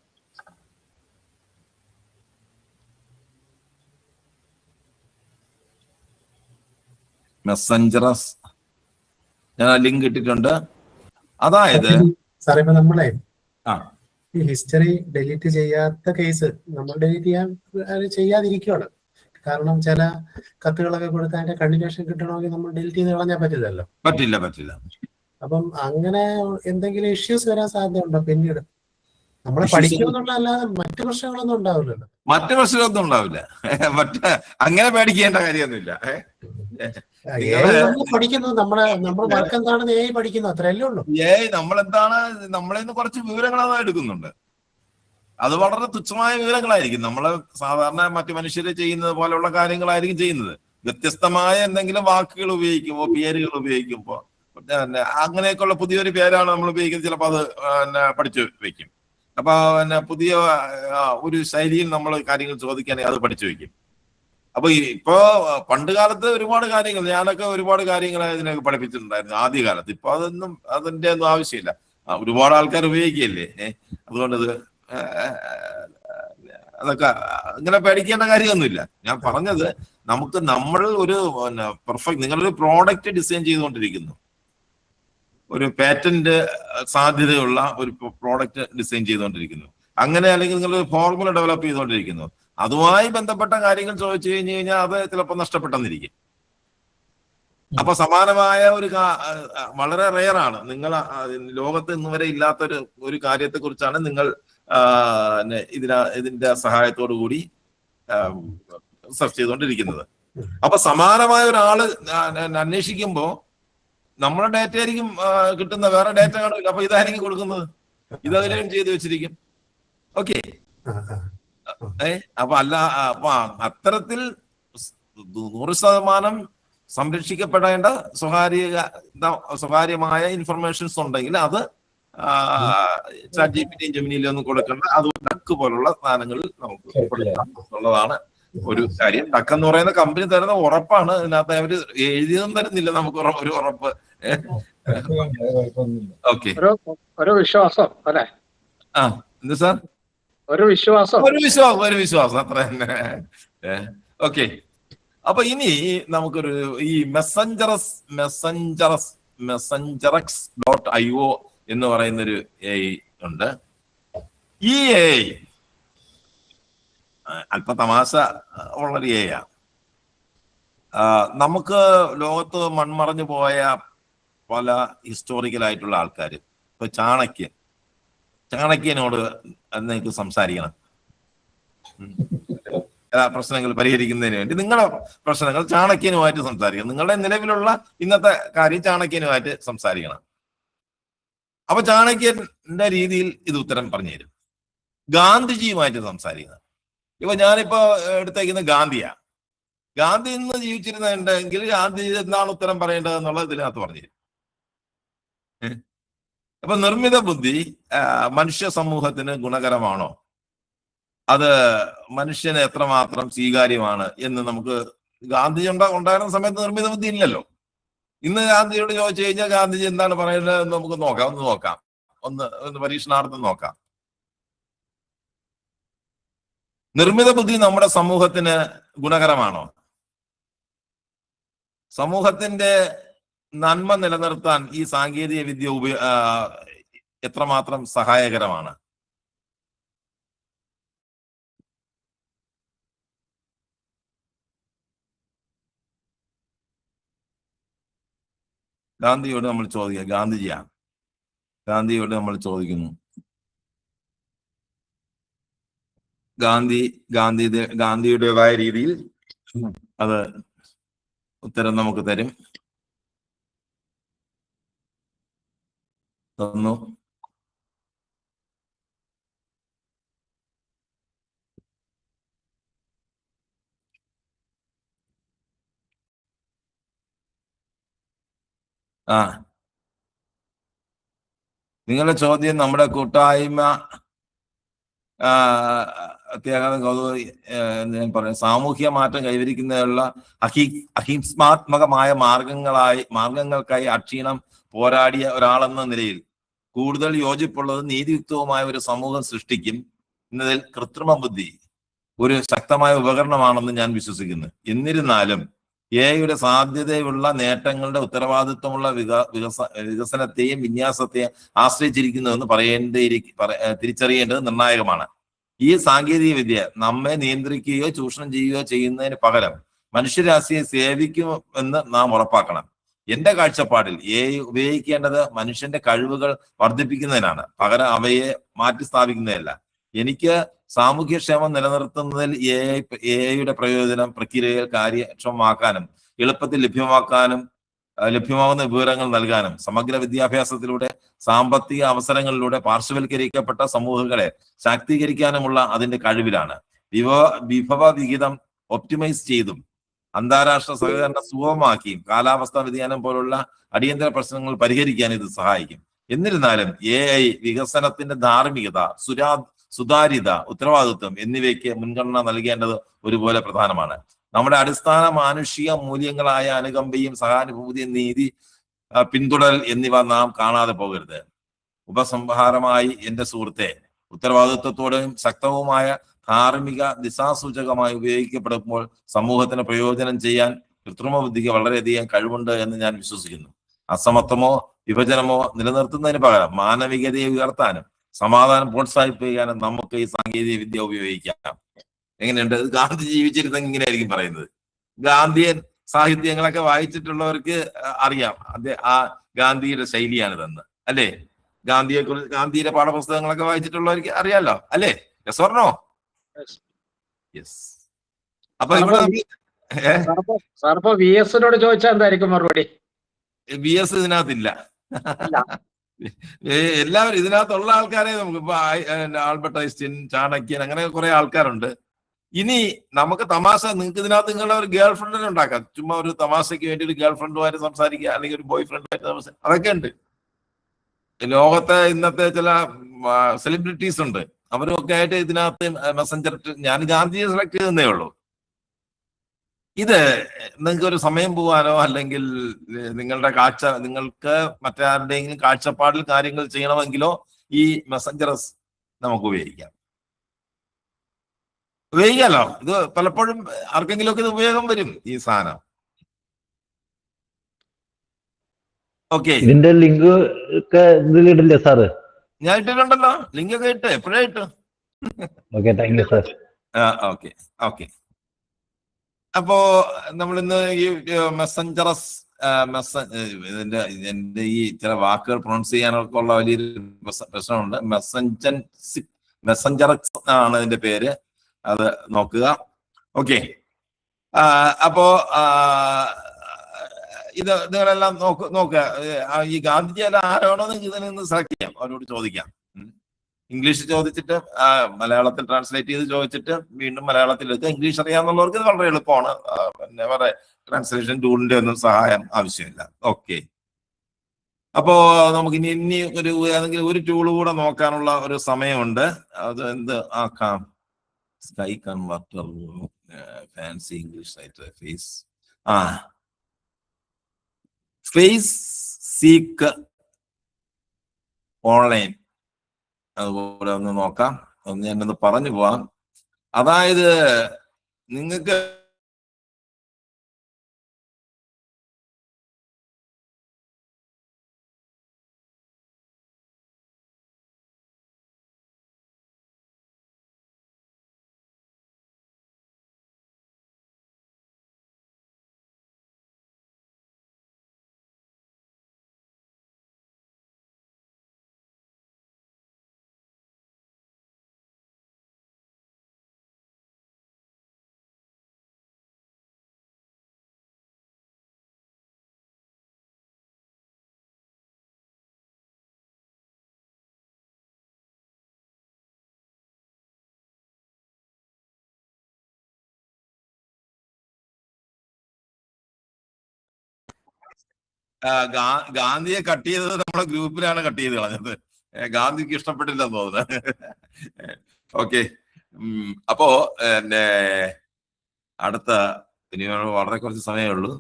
മെസ്സഞ്ചറസ് ഞാൻ ആ ലിങ്ക് ഇട്ടിട്ടുണ്ട്. അതായത് സാറേ ഇപ്പൊ നമ്മളെ ആ ഈ ഹിസ്റ്ററി ഡിലീറ്റ് ചെയ്യാത്ത കേസ് നമ്മൾ ഡിലീറ്റ് ചെയ്യാതിരിക്കുകയാണ്. കാരണം ചില കത്തുകളൊക്കെ കൊടുത്ത് അതിന്റെ കണ്ടിന്യൂഷൻ കിട്ടണമെങ്കിൽ നമ്മൾ ഡിലീറ്റ് ചെയ്ത് കളഞ്ഞാൽ പറ്റില്ലല്ലോ. പറ്റില്ല. അപ്പം അങ്ങനെ എന്തെങ്കിലും ഇഷ്യൂസ് വരാൻ സാധ്യതയുണ്ടോ പിന്നീട്? നമ്മളെ പഠിക്കുമെന്നുള്ളതല്ലാതെ മറ്റു പ്രശ്നങ്ങളൊന്നും ഉണ്ടാവില്ലല്ലോ. മറ്റു പ്രശ്നമൊന്നും ഉണ്ടാവില്ല. അങ്ങനെ പേടിക്കേണ്ട കാര്യമൊന്നുമില്ല. പഠിക്കുന്നു നമ്മുടെ വർക്ക് എന്താണെന്ന് പഠിക്കുന്നു, അത്രയല്ലേ ഉള്ളൂ. നമ്മളെന്താണ്, നമ്മളെന്ന് കുറച്ച് വിവരങ്ങളാണ് എടുക്കുന്നുണ്ട്. അത് വളരെ തുച്ഛമായ വിവരങ്ങളായിരിക്കും. നമ്മള് സാധാരണ മറ്റു മനുഷ്യര് ചെയ്യുന്നത് പോലെയുള്ള കാര്യങ്ങളായിരിക്കും ചെയ്യുന്നത്. വ്യത്യസ്തമായ എന്തെങ്കിലും വാക്കുകൾ ഉപയോഗിക്കുമ്പോ, പേരുകൾ ഉപയോഗിക്കുമ്പോ, അങ്ങനെയൊക്കെയുള്ള പുതിയൊരു പേരാണ് നമ്മൾ ഉപയോഗിക്കുന്നത്. ചിലപ്പോൾ അത് പഠിച്ചു വെക്കും. അപ്പൊ പുതിയ ഒരു ശൈലിയിൽ നമ്മൾ കാര്യങ്ങൾ ചോദിക്കുകയാണെങ്കിൽ അത് പഠിച്ചു വെക്കും. അപ്പൊ ഇപ്പോ പണ്ട് കാലത്ത് ഒരുപാട് കാര്യങ്ങൾ, ഞാനൊക്കെ ഒരുപാട് കാര്യങ്ങൾ ഇതിനൊക്കെ പഠിപ്പിച്ചിട്ടുണ്ടായിരുന്നു ആദ്യകാലത്ത്. ഇപ്പൊ അതിന്റെ ഒന്നും ആവശ്യമില്ല. ഒരുപാട് ആൾക്കാർ ഉപയോഗിക്കുകയല്ലേ. അതുകൊണ്ട് അതൊക്കെ ഇങ്ങനെ പേടിക്കേണ്ട കാര്യമൊന്നുമില്ല. ഞാൻ പറഞ്ഞത് നമ്മൾ ഒരു പെർഫെക്റ്റ്, നിങ്ങളൊരു പ്രോഡക്റ്റ് ഡിസൈൻ ചെയ്തുകൊണ്ടിരിക്കുന്നു, ഒരു പാറ്റന്റ് സാധ്യതയുള്ള ഒരു പ്രോഡക്റ്റ് ഡിസൈൻ ചെയ്തുകൊണ്ടിരിക്കുന്നു, അങ്ങനെ അല്ലെങ്കിൽ നിങ്ങൾ ഒരു ഫോർമുല ഡെവലപ്പ് ചെയ്തുകൊണ്ടിരിക്കുന്നു. അതുമായി ബന്ധപ്പെട്ട കാര്യങ്ങൾ ചോദിച്ചു കഴിഞ്ഞു കഴിഞ്ഞാൽ അത് ചിലപ്പോൾ നഷ്ടപ്പെട്ടെന്നിരിക്കും. അപ്പൊ സമാനമായ ഒരു വളരെ റെയറാണ്. നിങ്ങൾ ലോകത്ത് ഇന്ന് വരെ ഇല്ലാത്തൊരു ഒരു കാര്യത്തെ കുറിച്ചാണ് നിങ്ങൾ ഇതിന്റെ സഹായത്തോടു കൂടി സെർച്ച് ചെയ്തുകൊണ്ടിരിക്കുന്നത്. അപ്പൊ സമാനമായ ഒരാള് അന്വേഷിക്കുമ്പോ നമ്മുടെ ഡേറ്റ ആയിരിക്കും കിട്ടുന്ന, വേറെ ഡേറ്റ കാണില്ല. അപ്പൊ ഇതായിരിക്കും കൊടുക്കുന്നത്, ഇതെല്ലാം ചെയ്തു വെച്ചിരിക്കും. ഓക്കെ. അപ്പൊ അത്തരത്തിൽ 100% സംരക്ഷിക്കപ്പെടേണ്ട സ്വകാര്യമായ ഇൻഫർമേഷൻസ് ഉണ്ടെങ്കിൽ അത് ChatGPT ജെമിനിയിലും ഒന്നും കൊടുക്കേണ്ട. അത് ഡക്ക് പോലുള്ള സാധനങ്ങളിൽ നമുക്ക് ഉള്ളതാണ് ഒരു കാര്യം. ഡക്ക് എന്ന് പറയുന്ന കമ്പനി തരുന്ന ഉറപ്പാണ്. ഇതിനകത്ത് അവര് എഴുതിയതും തരുന്നില്ല നമുക്ക് ഒരു ഉറപ്പ്. ഓക്കെ, ഒരു വിശ്വാസം അല്ലെ? എന്ത് സാർ? ഒരു വിശ്വാസം അത്ര തന്നെ. ഓക്കെ. അപ്പൊ ഇനി നമുക്കൊരു ഈ messengerx.io എന്ന് പറയുന്നൊരു AI ഉണ്ട്. ഈ AI അല്പ തമാശ ഉള്ളൊരു AI ആണ്. നമുക്ക് ലോകത്ത് മൺമറഞ്ഞു പോയ പല ഹിസ്റ്റോറിക്കലായിട്ടുള്ള ആൾക്കാർ, ഇപ്പൊ ചാണക്യനോട് നിങ്ങൾക്ക് സംസാരിക്കണം. പ്രശ്നങ്ങൾ പരിഹരിക്കുന്നതിന് വേണ്ടി നിങ്ങളുടെ പ്രശ്നങ്ങൾ ചാണക്യനുമായിട്ട് സംസാരിക്കണം. നിങ്ങളുടെ നിലവിലുള്ള ഇന്നത്തെ കാര്യം ചാണക്യനുമായിട്ട് സംസാരിക്കണം. അപ്പൊ ചാണക്യന്റെ രീതിയിൽ ഇത് ഉത്തരം പറഞ്ഞു തരും. ഗാന്ധിജിയുമായിട്ട് സംസാരിക്കണം. ഇപ്പൊ ഞാനിപ്പോ എടുത്തേക്കുന്ന ഗാന്ധി ഇന്ന് ജീവിച്ചിരുന്നുണ്ടെങ്കിൽ ഗാന്ധിജി എന്താണ് ഉത്തരം പറയേണ്ടത് എന്നുള്ളത് ഇതിനകത്ത് പറഞ്ഞു തരും. അപ്പൊ നിർമ്മിത ബുദ്ധി മനുഷ്യ സമൂഹത്തിന് ഗുണകരമാണോ, അത് മനുഷ്യന് എത്രമാത്രം സ്വീകാര്യമാണ് എന്ന് നമുക്ക് ഗാന്ധിജി ഉണ്ടായിരുന്ന സമയത്ത് നിർമ്മിത ബുദ്ധി ഇല്ലല്ലോ. ഇന്ന് ഗാന്ധിജിയോട് ചോദിച്ചു കഴിഞ്ഞാൽ ഗാന്ധിജി എന്താണ് പറയുന്നത് എന്ന് നമുക്ക് നോക്കാം. ഒന്ന് പരീക്ഷണാർത്ഥം നോക്കാം. നിർമ്മിത ബുദ്ധി നമ്മുടെ സമൂഹത്തിന് ഗുണകരമാണോ? സമൂഹത്തിന്റെ നന്മ നിലനിർത്താൻ ഈ സാങ്കേതിക വിദ്യ എത്രമാത്രം സഹായകരമാണ്? ഗാന്ധിയോട് നമ്മൾ ചോദിക്കുന്നു. ഗാന്ധിയുടേതായ രീതിയിൽ അത് ഉത്തരം നമുക്ക് തന്നു. നിങ്ങളുടെ ചോദ്യം നമ്മുടെ കൂട്ടായ്മ ഞാൻ പറയാം, സാമൂഹ്യ മാറ്റം കൈവരിക്കുന്നതിനുള്ള അഹിംസാത്മകമായ മാർഗങ്ങൾക്കായി അക്ഷീണം പോരാടിയ ഒരാളെന്ന നിലയിൽ കൂടുതൽ യോജിപ്പുള്ളത് നീതിയുക്തവുമായ ഒരു സമൂഹം സൃഷ്ടിക്കും എന്നതിൽ കൃത്രിമ ബുദ്ധി ഒരു ശക്തമായ ഉപകരണമാണെന്ന് ഞാൻ വിശ്വസിക്കുന്നു. എന്നിരുന്നാലും എയുടെ സാധ്യതയുള്ള നേട്ടങ്ങളുടെ ഉത്തരവാദിത്വമുള്ള വികസനത്തെയും വിന്യാസത്തെയും ആശ്രയിച്ചിരിക്കുന്നുവെന്ന് തിരിച്ചറിയേണ്ടത് നിർണായകമാണ്. ഈ സാങ്കേതിക വിദ്യ നമ്മെ നിയന്ത്രിക്കുകയോ ചൂഷണം ചെയ്യുകയോ ചെയ്യുന്നതിന് പകരം മനുഷ്യരാശിയെ സേവിക്കുമെന്ന് നാം ഉറപ്പാക്കണം. എന്റെ കാഴ്ചപ്പാടിൽ ഉപയോഗിക്കേണ്ടത് മനുഷ്യന്റെ കഴിവുകൾ വർദ്ധിപ്പിക്കുന്നതിനാണ്, പകരം അവയെ മാറ്റി സ്ഥാപിക്കുന്നതല്ല. എനിക്ക് സാമൂഹ്യക്ഷേമം നിലനിർത്തുന്നതിൽ എയുടെ പ്രയോജനം പ്രക്രിയകൾ കാര്യക്ഷമമാക്കാനും എളുപ്പത്തിൽ ലഭ്യമാകുന്ന വിവരങ്ങൾ നൽകാനും സമഗ്ര വിദ്യാഭ്യാസത്തിലൂടെ സാമ്പത്തിക അവസരങ്ങളിലൂടെ പാർശ്വവൽക്കരിക്കപ്പെട്ട സമൂഹങ്ങളെ ശാക്തീകരിക്കാനുമുള്ള അതിന്റെ കഴിവിലാണ്. വിഭവ വിഹിതം ഒപ്റ്റിമൈസ് ചെയ്തും അന്താരാഷ്ട്ര സഹകരണം സുഗമമാക്കിയും കാലാവസ്ഥാ വ്യതിയാനം പോലുള്ള അടിയന്തര പ്രശ്നങ്ങൾ പരിഹരിക്കാൻ ഇത് സഹായിക്കും. എന്നിരുന്നാലും വികസനത്തിന്റെ ധാർമ്മികത, സുതാര്യത, ഉത്തരവാദിത്വം എന്നിവയ്ക്ക് മുൻഗണന നൽകേണ്ടത് ഒരുപോലെ പ്രധാനമാണ്. നമ്മുടെ അടിസ്ഥാന മാനുഷിക മൂല്യങ്ങളായ അനുകമ്പയും സഹാനുഭൂതിയും നീതി പിന്തുടരൽ എന്നിവ നാം കാണാതെ പോകരുത്. ഉപസംഹാരമായി എന്റെ സുഹൃത്തെ, ഉത്തരവാദിത്വത്തോടെയും ശക്തവുമായ ധാർമ്മിക ദിശാസൂചകമായി ഉപയോഗിക്കപ്പെടുമ്പോൾ സമൂഹത്തിന് പ്രയോജനം ചെയ്യാൻ കൃത്രിമ ബുദ്ധിക്ക് വളരെയധികം കഴിവുണ്ട് എന്ന് ഞാൻ വിശ്വസിക്കുന്നു. അസമത്വമോ വിഭജനമോ നിലനിർത്തുന്നതിന് പകരം മാനവികതയെ ഉയർത്താനും സമാധാനം പ്രോത്സാഹിപ്പിക്കാനും നമുക്ക് ഈ സാങ്കേതിക വിദ്യ ഉപയോഗിക്കാം. എങ്ങനെയുണ്ട്? ഗാന്ധി ജീവിച്ചിരുന്നെങ്കിൽ ഇങ്ങനെയായിരിക്കും പറയുന്നത്. ഗാന്ധിയൻ സാഹിത്യങ്ങളൊക്കെ വായിച്ചിട്ടുള്ളവർക്ക് അറിയാം ആ ഗാന്ധിയുടെ ശൈലിയാണിതെന്ന്, അല്ലേ? ഗാന്ധിയുടെ പാഠപുസ്തകങ്ങളൊക്കെ വായിച്ചിട്ടുള്ളവർക്ക് അറിയാലോ, അല്ലേ? യെസ്. അപ്പൊ ഇവിടെ സാറിപ്പോ VS-നോട് ചോദിച്ചാൽ എന്തായിരിക്കും മറുപടി? VS ഇതിനകത്തില്ല. എല്ലാവരും ഇതിനകത്തുള്ള ആൾക്കാരെ നമുക്ക് ഇപ്പൊ ആൽബർട്ട് ഐൻസ്റ്റീൻ, ചാണക്യൻ, അങ്ങനെ കുറെ ആൾക്കാരുണ്ട്. ഇനി നമുക്ക് തമാശ, നിങ്ങൾക്ക് ഇതിനകത്ത് നിങ്ങളുടെ ഒരു ഗേൾ ഫ്രണ്ടിനെ ഉണ്ടാക്കാം. ചുമ്മാ ഒരു തമാശയ്ക്ക് വേണ്ടി ഒരു ഗേൾ ഫ്രണ്ടുമായിട്ട് സംസാരിക്കുക, അല്ലെങ്കിൽ ഒരു ബോയ് ഫ്രണ്ടുമായിട്ട് സംസാരിക്കുക, അതൊക്കെ ഉണ്ട്. ലോകത്തെ ഇന്നത്തെ ചില സെലിബ്രിറ്റീസ് ഉണ്ട്, അവരൊക്കെ ആയിട്ട് ഇതിനകത്ത് മെസ്സഞ്ചർ, ഞാൻ ഗാന്ധിയെ സെലക്ട് ചെയ്തേ ഉള്ളൂ. ഇത് നിങ്ങൾക്ക് ഒരു സമയം പോവാനോ അല്ലെങ്കിൽ നിങ്ങൾക്ക് മറ്റാരുടെയെങ്കിലും കാഴ്ചപ്പാടിൽ കാര്യങ്ങൾ ചെയ്യണമെങ്കിലോ ഈ മെസ്സഞ്ചറസ് നമുക്ക് ഉപയോഗിക്കാമല്ലോ. ഇത് പലപ്പോഴും ആർക്കെങ്കിലും ഒക്കെ ഇത് ഉപയോഗം വരും ഈ സാധനം. ഓക്കെ, ഇതിന്റെ ലിങ്ക് ഒക്കെ ഇതിലിടില്ലേ സാറ്? ഞാൻ ഇട്ടിട്ടുണ്ടല്ലോ, ലിങ്ക് ഒക്കെ ഇട്ട് എപ്പോഴേ ഇട്ടു. Okay, thank you sir. Okay. അപ്പോ നമ്മൾ ഇന്ന് ഈ മെസ്സഞ്ചറസ് എന്റെ ഈ ചില വാക്കുകൾ പ്രൊണൗൺസ് ചെയ്യാനൊക്കെ ഉള്ള വലിയൊരു പ്രശ്നമുണ്ട്. മെസ്സഞ്ചറസ് ആണ് ഇതിന്റെ പേര്, അത് നോക്കുക. ഓക്കെ, അപ്പോ ഇത് നിങ്ങളെല്ലാം നോക്കുക. ഈ ഗാന്ധിജിയെല്ലാം ആരാണോ നിങ്ങൾക്ക് ഇതിൽ നിന്ന് സെലക്ട് ചെയ്യാം, അവരോട് ചോദിക്കാം. ഇംഗ്ലീഷ് ചോദിച്ചിട്ട് മലയാളത്തിൽ ട്രാൻസ്ലേറ്റ് ചെയ്ത് ചോദിച്ചിട്ട് വീണ്ടും മലയാളത്തിൽ എടുക്കുക. ഇംഗ്ലീഷ് അറിയാവുന്നവർക്ക് ഇത് വളരെ എളുപ്പമാണ്. പിന്നെ വേറെ ട്രാൻസ്ലേഷൻ ടൂളിന്റെ ഒന്നും സഹായം ആവശ്യമില്ല. ഓക്കെ, അപ്പോ നമുക്ക് ഇനി ഏതെങ്കിലും ഒരു ടൂൾ കൂടെ നോക്കാനുള്ള ഒരു സമയമുണ്ട്. അത് എന്ത് ആക്കാം? Sky converter, fancy English site, face seek online, അതുപോലെ ഒന്ന് നോക്കാം. ഞാനൊന്ന് പറഞ്ഞു പോവാം. അതായത് നിങ്ങൾക്ക് ഗാന്ധിയെ കട്ട് ചെയ്തത് നമ്മളെ ഗ്രൂപ്പിലാണ് കട്ട് ചെയ്ത് കളഞ്ഞത്. ഗാന്ധിക്ക് ഇഷ്ടപ്പെട്ടില്ലെന്ന് തോന്നുന്നത്. ഓക്കെ, അപ്പോ പിന്നെ അടുത്ത ഇനി വളരെ കുറച്ച് സമയമേ ഉള്ളൂ.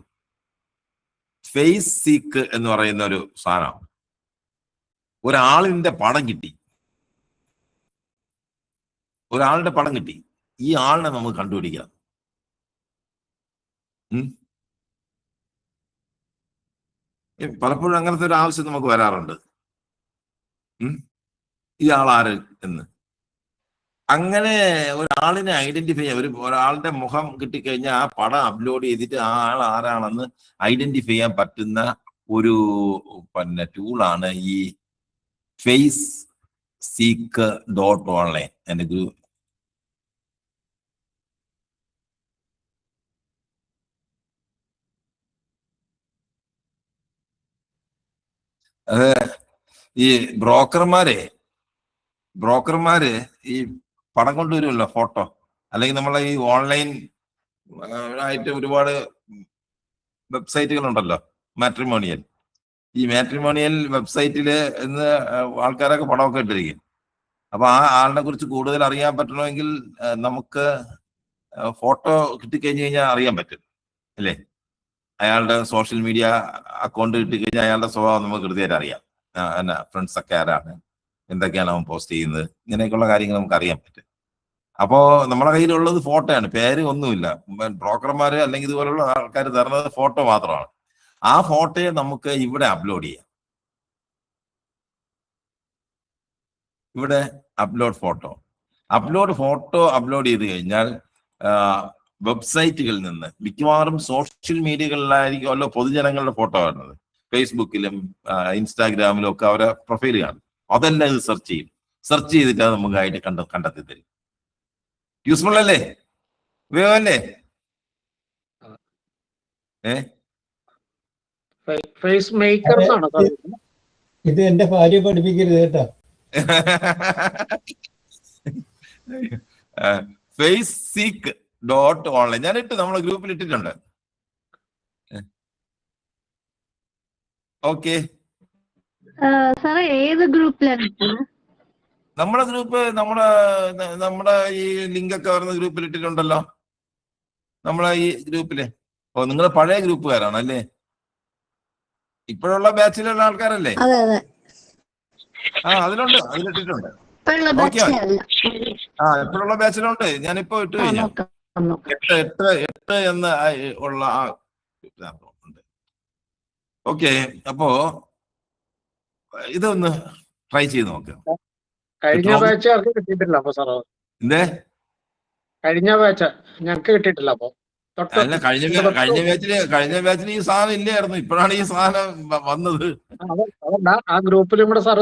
ഫേസ് സീക്ക് എന്ന് പറയുന്ന ഒരു സാധനം. ഒരാളിന്റെ പടം കിട്ടി, ഒരാളുടെ പടം കിട്ടി. ഈ ആളിനെ നമുക്ക് കണ്ടുപിടിക്കണം. പലപ്പോഴും അങ്ങനത്തെ ഒരു ആവശ്യം നമുക്ക് വരാറുണ്ട്. ഇയാൾ ആര് എന്ന്. അങ്ങനെ ഒരാളിനെ ഐഡന്റിഫൈ ചെയ്യാൻ, ഒരാളുടെ മുഖം കിട്ടിക്കഴിഞ്ഞാൽ ആ പടം അപ്ലോഡ് ചെയ്തിട്ട് ആ ആൾ ആരാണെന്ന് ഐഡന്റിഫൈ ചെയ്യാൻ പറ്റുന്ന ഒരു ടൂളാണ് ഈ ഫേസ് സീക്ക് .online. എന്റെ അത് ഈ ബ്രോക്കർമാര് ഈ പടം കൊണ്ടുവരുമല്ലോ, ഫോട്ടോ. അല്ലെങ്കിൽ നമ്മളെ ഈ ഓൺലൈൻ ആയിട്ട് ഒരുപാട് വെബ്സൈറ്റുകൾ ഉണ്ടല്ലോ, മാട്രിമോണിയൽ. ഈ മാട്രിമോണിയൽ വെബ്സൈറ്റില് ഇന്ന് ആൾക്കാരൊക്കെ പടമൊക്കെ ഇട്ടിരിക്കും. അപ്പൊ ആ ആളിനെ കുറിച്ച് കൂടുതൽ അറിയാൻ പറ്റണമെങ്കിൽ നമുക്ക് ഫോട്ടോ കിട്ടിക്കഴിഞ്ഞു കഴിഞ്ഞാൽ അറിയാൻ പറ്റും അല്ലേ? അയാളുടെ സോഷ്യൽ മീഡിയ അക്കൗണ്ട് കിട്ടിക്കഴിഞ്ഞാൽ അയാളുടെ സ്വഭാവം നമുക്ക് കൃത്യമായിട്ട് അറിയാം. ഫ്രണ്ട്സ് ഒക്കെ ആരാണ്, എന്തൊക്കെയാണ് അവൻ പോസ്റ്റ് ചെയ്യുന്നത്, ഇങ്ങനെയൊക്കെയുള്ള കാര്യങ്ങൾ നമുക്ക് അറിയാൻ പറ്റും. അപ്പോ നമ്മളെ കയ്യിലുള്ളത് ഫോട്ടോയാണ്, പേര് ഒന്നുമില്ല. ബ്രോക്കർമാര് അല്ലെങ്കിൽ ഇതുപോലുള്ള ആൾക്കാർ തരുന്നത് ഫോട്ടോ മാത്രമാണ്. ആ ഫോട്ടോയെ നമുക്ക് ഇവിടെ അപ്ലോഡ് ചെയ്യാം. ഇവിടെ അപ്ലോഡ് ഫോട്ടോ അപ്ലോഡ് ചെയ്ത് കഴിഞ്ഞാൽ വെബ്സൈറ്റുകളിൽ നിന്ന്, മിക്കവാറും സോഷ്യൽ മീഡിയകളിലായിരിക്കുമല്ലോ പൊതുജനങ്ങളുടെ ഫോട്ടോ വരുന്നത്. ഫേസ്ബുക്കിലും ഇൻസ്റ്റാഗ്രാമിലും ഒക്കെ അവരെ പ്രൊഫൈൽ കാണും. അതെല്ലാം ഇത് സെർച്ച് ചെയ്തിട്ട് അത് നമുക്ക് ആയിട്ട് കണ്ടെത്തി തരും. യൂസ്ഫുൾ അല്ലേ? ഉപയോഗമല്ലേ? ഫേസ് മേക്കേഴ്സ് ആണോ സാർ? ഇത് എന്റെ ഭാര്യ പഠിപ്പിക്കരുത് കേട്ടോ. ഫേസ് സീക്ക് .online ഞാനിട്ട് നമ്മളെ ഗ്രൂപ്പിൽ ഇട്ടിട്ടുണ്ട്. ഓക്കെ, സാറേ ഏത് ഗ്രൂപ്പിലാണ്? നമ്മുടെ ഗ്രൂപ്പ് നമ്മുടെ ഈ ലിങ്ക് ഒക്കെ വരുന്ന ഗ്രൂപ്പിൽ ഇട്ടിട്ടുണ്ടല്ലോ, നമ്മളെ ഈ ഗ്രൂപ്പില്. ഓ, നിങ്ങൾ പഴയ ഗ്രൂപ്പുകാരാണ് അല്ലേ? ഇപ്പോഴുള്ള ബാച്ചിലുള്ള ആൾക്കാരല്ലേ? അതിലുണ്ട്, അതിലിട്ടിട്ടുണ്ട്. ഇപ്പോഴുള്ള ബാച്ചിലുണ്ട്. ഞാനിപ്പോ ഇട്ട് കഴിഞ്ഞു. 8 എന്ന് ഉള്ള ഉണ്ട്. ഓക്കെ, അപ്പോ ഇതൊന്ന് ട്രൈ ചെയ്ത് നോക്കാം. കഴിഞ്ഞ ബാച്ച് അവർക്ക് കിട്ടിയിട്ടില്ല. അപ്പൊ സാറോ കഴിഞ്ഞ ബാച്ച് ഞങ്ങൾക്ക് കിട്ടിയിട്ടില്ല. അപ്പൊ അല്ല, കഴിഞ്ഞ ബാച്ചിൽ ഈ സാധനം ഇല്ലായിരുന്നു. ഇപ്പോഴാണ് ഈ സാധനം വന്നത്. ആ ഗ്രൂപ്പിലും കൂടെ സാർ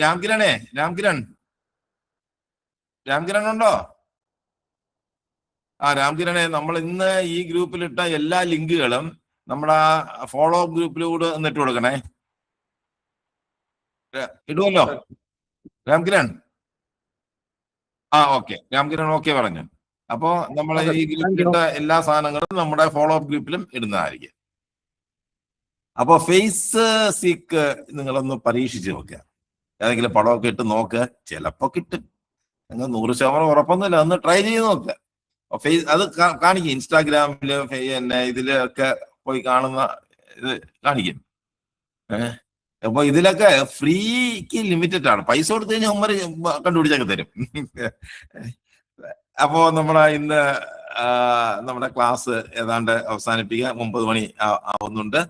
രാംകിരൺ ഉണ്ടോ? രാംകിരണെ, നമ്മൾ ഇന്ന് ഈ ഗ്രൂപ്പിലിട്ട എല്ലാ ലിങ്കുകളും നമ്മുടെ ഫോളോ അപ്പ് ഗ്രൂപ്പിലൂടെ ഇട്ട് കൊടുക്കണേ. ഇടുമല്ലോ രാംകിരൺ? ഓക്കെ, രാംകിരൺ ഓക്കെ പറഞ്ഞു. അപ്പോ നമ്മൾ ഈ ഗ്രൂപ്പിലിട്ട എല്ലാ സാധനങ്ങളും നമ്മുടെ ഫോളോ അപ്പ് ഗ്രൂപ്പിലും ഇടുന്നതായിരിക്കും. അപ്പൊ ഫേസ് സീക്ക് നിങ്ങളൊന്ന് പരീക്ഷിച്ച് നോക്കുക. ഏതെങ്കിലും പടമൊക്കെ ഇട്ട് നോക്കുക, ചിലപ്പോ കിട്ടും. നിങ്ങൾ 100% ഉറപ്പൊന്നുമില്ല, ഒന്ന് ട്രൈ ചെയ്ത് നോക്കുക. അത് കാണിക്കും. ഇൻസ്റ്റാഗ്രാമില് ഇതിലൊക്കെ പോയി കാണുന്ന ഇത് കാണിക്കും. അപ്പൊ ഇതിലൊക്കെ ഫ്രീക്ക് ലിമിറ്റഡ് ആണ്. പൈസ കൊടുത്തു കഴിഞ്ഞാൽ ഉമ്മര് കണ്ടുപിടിച്ചൊക്കെ തരും. അപ്പോ ഇന്ന് നമ്മുടെ ക്ലാസ് ഏതാണ്ട് അവസാനിപ്പിക്കുക. 9 മണി ആവുന്നുണ്ട്.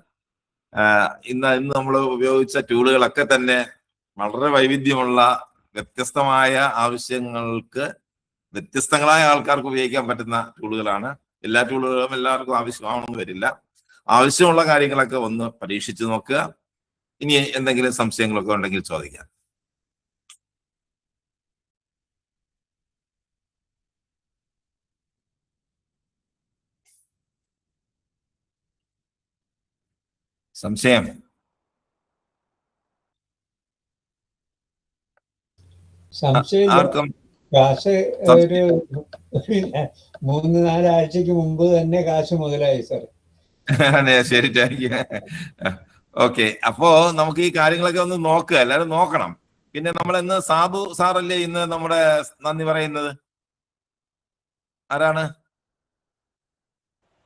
ഇന്ന് നമ്മൾ ഉപയോഗിച്ച ടൂളുകളൊക്കെ തന്നെ വളരെ വൈവിധ്യമുള്ള, വ്യത്യസ്തമായ ആവശ്യങ്ങൾക്ക് വ്യത്യസ്തങ്ങളായ ആൾക്കാർക്ക് ഉപയോഗിക്കാൻ പറ്റുന്ന ടൂളുകളാണ്. എല്ലാ ടൂളുകളും എല്ലാവർക്കും ആവശ്യമാണെന്ന് വരില്ല. ആവശ്യമുള്ള കാര്യങ്ങളൊക്കെ ഒന്ന് പരീക്ഷിച്ച് നോക്കുക. ഇനി എന്തെങ്കിലും സംശയങ്ങളൊക്കെ ഉണ്ടെങ്കിൽ ചോദിക്കാം. സംശയം? സംശയം കാശ് ഒരു 3-4 ആഴ്ചക്ക് മുമ്പ് തന്നെ കാശ് മുതലായി സാർ. ശരി, താങ്ക് യു. ഓക്കെ, അപ്പോ നമുക്ക് ഈ കാര്യങ്ങളൊക്കെ ഒന്ന് നോക്കുക, എല്ലാരും നോക്കണം. പിന്നെ നമ്മൾ ഇന്ന് സാബു സാറല്ലേ ഇന്ന് നമ്മുടെ നന്ദി പറയുന്നത്? ആരാണ്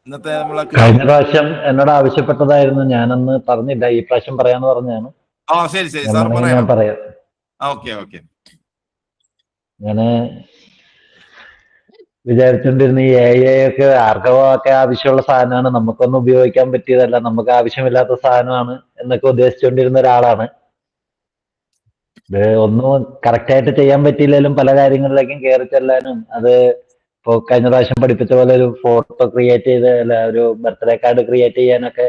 ഇന്നത്തെ നമ്മളെ? കഴിഞ്ഞ പ്രാവശ്യം എന്നോട് ആവശ്യപ്പെട്ടതായിരുന്നു, ഞാനന്ന് പറഞ്ഞില്ല, ഈ പ്രാവശ്യം പറയാന്ന് പറഞ്ഞാണ്. ശരി ശരി സാർ ഞാൻ പറയാം. Okay okay. ഞാന് വിചാരിച്ചോണ്ടിരുന്ന ഈ ഒക്കെ ആർക്കവൊക്കെ ആവശ്യമുള്ള സാധനമാണ്, നമുക്കൊന്നും ഉപയോഗിക്കാൻ പറ്റിയതല്ല, നമുക്ക് ആവശ്യമില്ലാത്ത സാധനമാണ് എന്നൊക്കെ ഉദ്ദേശിച്ചുകൊണ്ടിരുന്ന ഒരാളാണ്. ഇത് ഒന്നും കറക്റ്റായിട്ട് ചെയ്യാൻ പറ്റിയില്ലെങ്കിലും പല കാര്യങ്ങളിലേക്കും കയറി ചെല്ലാനും, അത് ഇപ്പൊ കഴിഞ്ഞ പ്രാവശ്യം പഠിപ്പിച്ച പോലെ ഒരു ഫോട്ടോ ക്രിയേറ്റ് ചെയ്ത്, അല്ല ഒരു ബർത്ത്ഡേ കാർഡ് ക്രിയേറ്റ് ചെയ്യാനൊക്കെ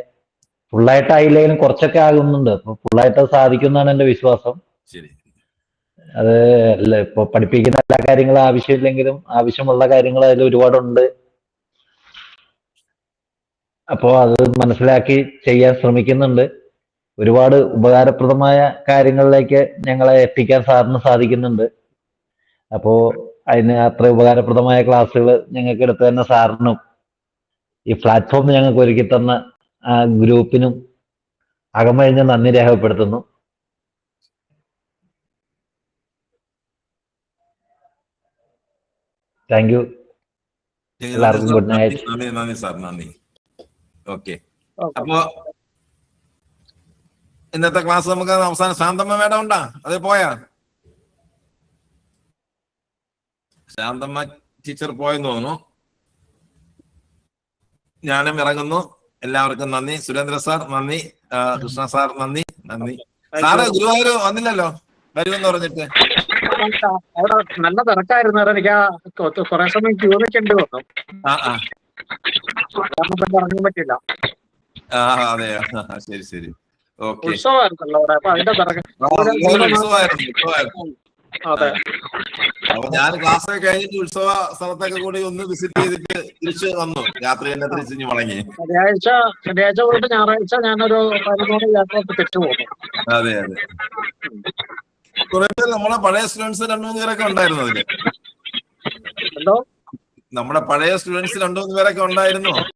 ഫുള്ളായിട്ട് ആയില്ലെങ്കിലും കുറച്ചൊക്കെ ആകുന്നുണ്ട്. അപ്പൊ ഫുള്ളായിട്ട് സാധിക്കുമെന്നാണ് എന്റെ വിശ്വാസം. ശരി. അത് അല്ല, ഇപ്പൊ പഠിപ്പിക്കുന്ന എല്ലാ കാര്യങ്ങളും ആവശ്യമില്ലെങ്കിലും ആവശ്യമുള്ള കാര്യങ്ങൾ അതിൽ ഒരുപാടുണ്ട്. അപ്പോ അത് മനസ്സിലാക്കി ചെയ്യാൻ ശ്രമിക്കുന്നുണ്ട്. ഒരുപാട് ഉപകാരപ്രദമായ കാര്യങ്ങളിലേക്ക് ഞങ്ങളെ എത്തിക്കാൻ സാറിന് സാധിക്കുന്നുണ്ട്. അപ്പോ അതിന് അത്ര ഉപകാരപ്രദമായ ക്ലാസ്സുകൾ ഞങ്ങൾക്ക് എടുത്തു തന്ന സാറിനും ഈ പ്ലാറ്റ്ഫോം ഞങ്ങൾക്ക് ഒരുക്കി തന്ന ആ ഗ്രൂപ്പിനും അകമഴിഞ്ഞ നന്ദി രേഖപ്പെടുത്തുന്നു. Thank you. എല്ലാവർക്കും ഗുഡ് നൈറ്റ്. നന്ദി സാർ, നന്ദി. ഓക്കെ, അപ്പോ ഇന്നത്തെ ക്ലാസ് നമുക്ക് അവസാനം ശാന്തമ്മ മേഡം ഉണ്ടാ? അത് പോയാ? ശാന്തമ്മ ടീച്ചർ പോയെന്ന് തോന്നുന്നു. ഞാനും ഇറങ്ങുന്നു. എല്ലാവർക്കും നന്ദി. സുരേന്ദ്ര സാർ നന്ദി. കൃഷ്ണ സാർ നന്ദി. സാറ് ഗുരുവായൂർ വന്നില്ലല്ലോ, വരുമെന്ന് പറഞ്ഞിട്ട്. അവിടെ നല്ല തിരക്കായിരുന്നു. എനിക്ക് കുറെ സമയം ക്യൂ നിൽക്കേണ്ടി വന്നു. ഇറങ്ങാൻ പറ്റില്ല. അതെ, ശരി ശരി. ഓക്കെ. ഉത്സവമായിരുന്നല്ലോ അവിടെ, അപ്പൊ അതിന്റെ തിരക്ക്. അതെ, അപ്പൊ ഞാൻ ക്ലാസ് കഴിഞ്ഞിട്ട് ഉത്സവ സ്ഥലത്തൊക്കെ കൂടി ഒന്ന് വിസിറ്റ് ചെയ്തിട്ട് തിരിച്ച് വന്നു. രാത്രി തന്നെ തിരിച്ചു മടങ്ങി. ശനിയാഴ്ച പോയിട്ട് ഞായറാഴ്ച ഞാനൊരു 13 യാത്രക്ക് തിരിച്ചു പോകുന്നു. അതെ അതെ. കുറെ പേര് നമ്മളെ പഴയ സ്റ്റുഡൻസ് 2-3 പേരൊക്കെ ഉണ്ടായിരുന്നു അതില്. എന്തോ? നമ്മുടെ പഴയ സ്റ്റുഡൻസ് 2-3 പേരൊക്കെ ഉണ്ടായിരുന്നു.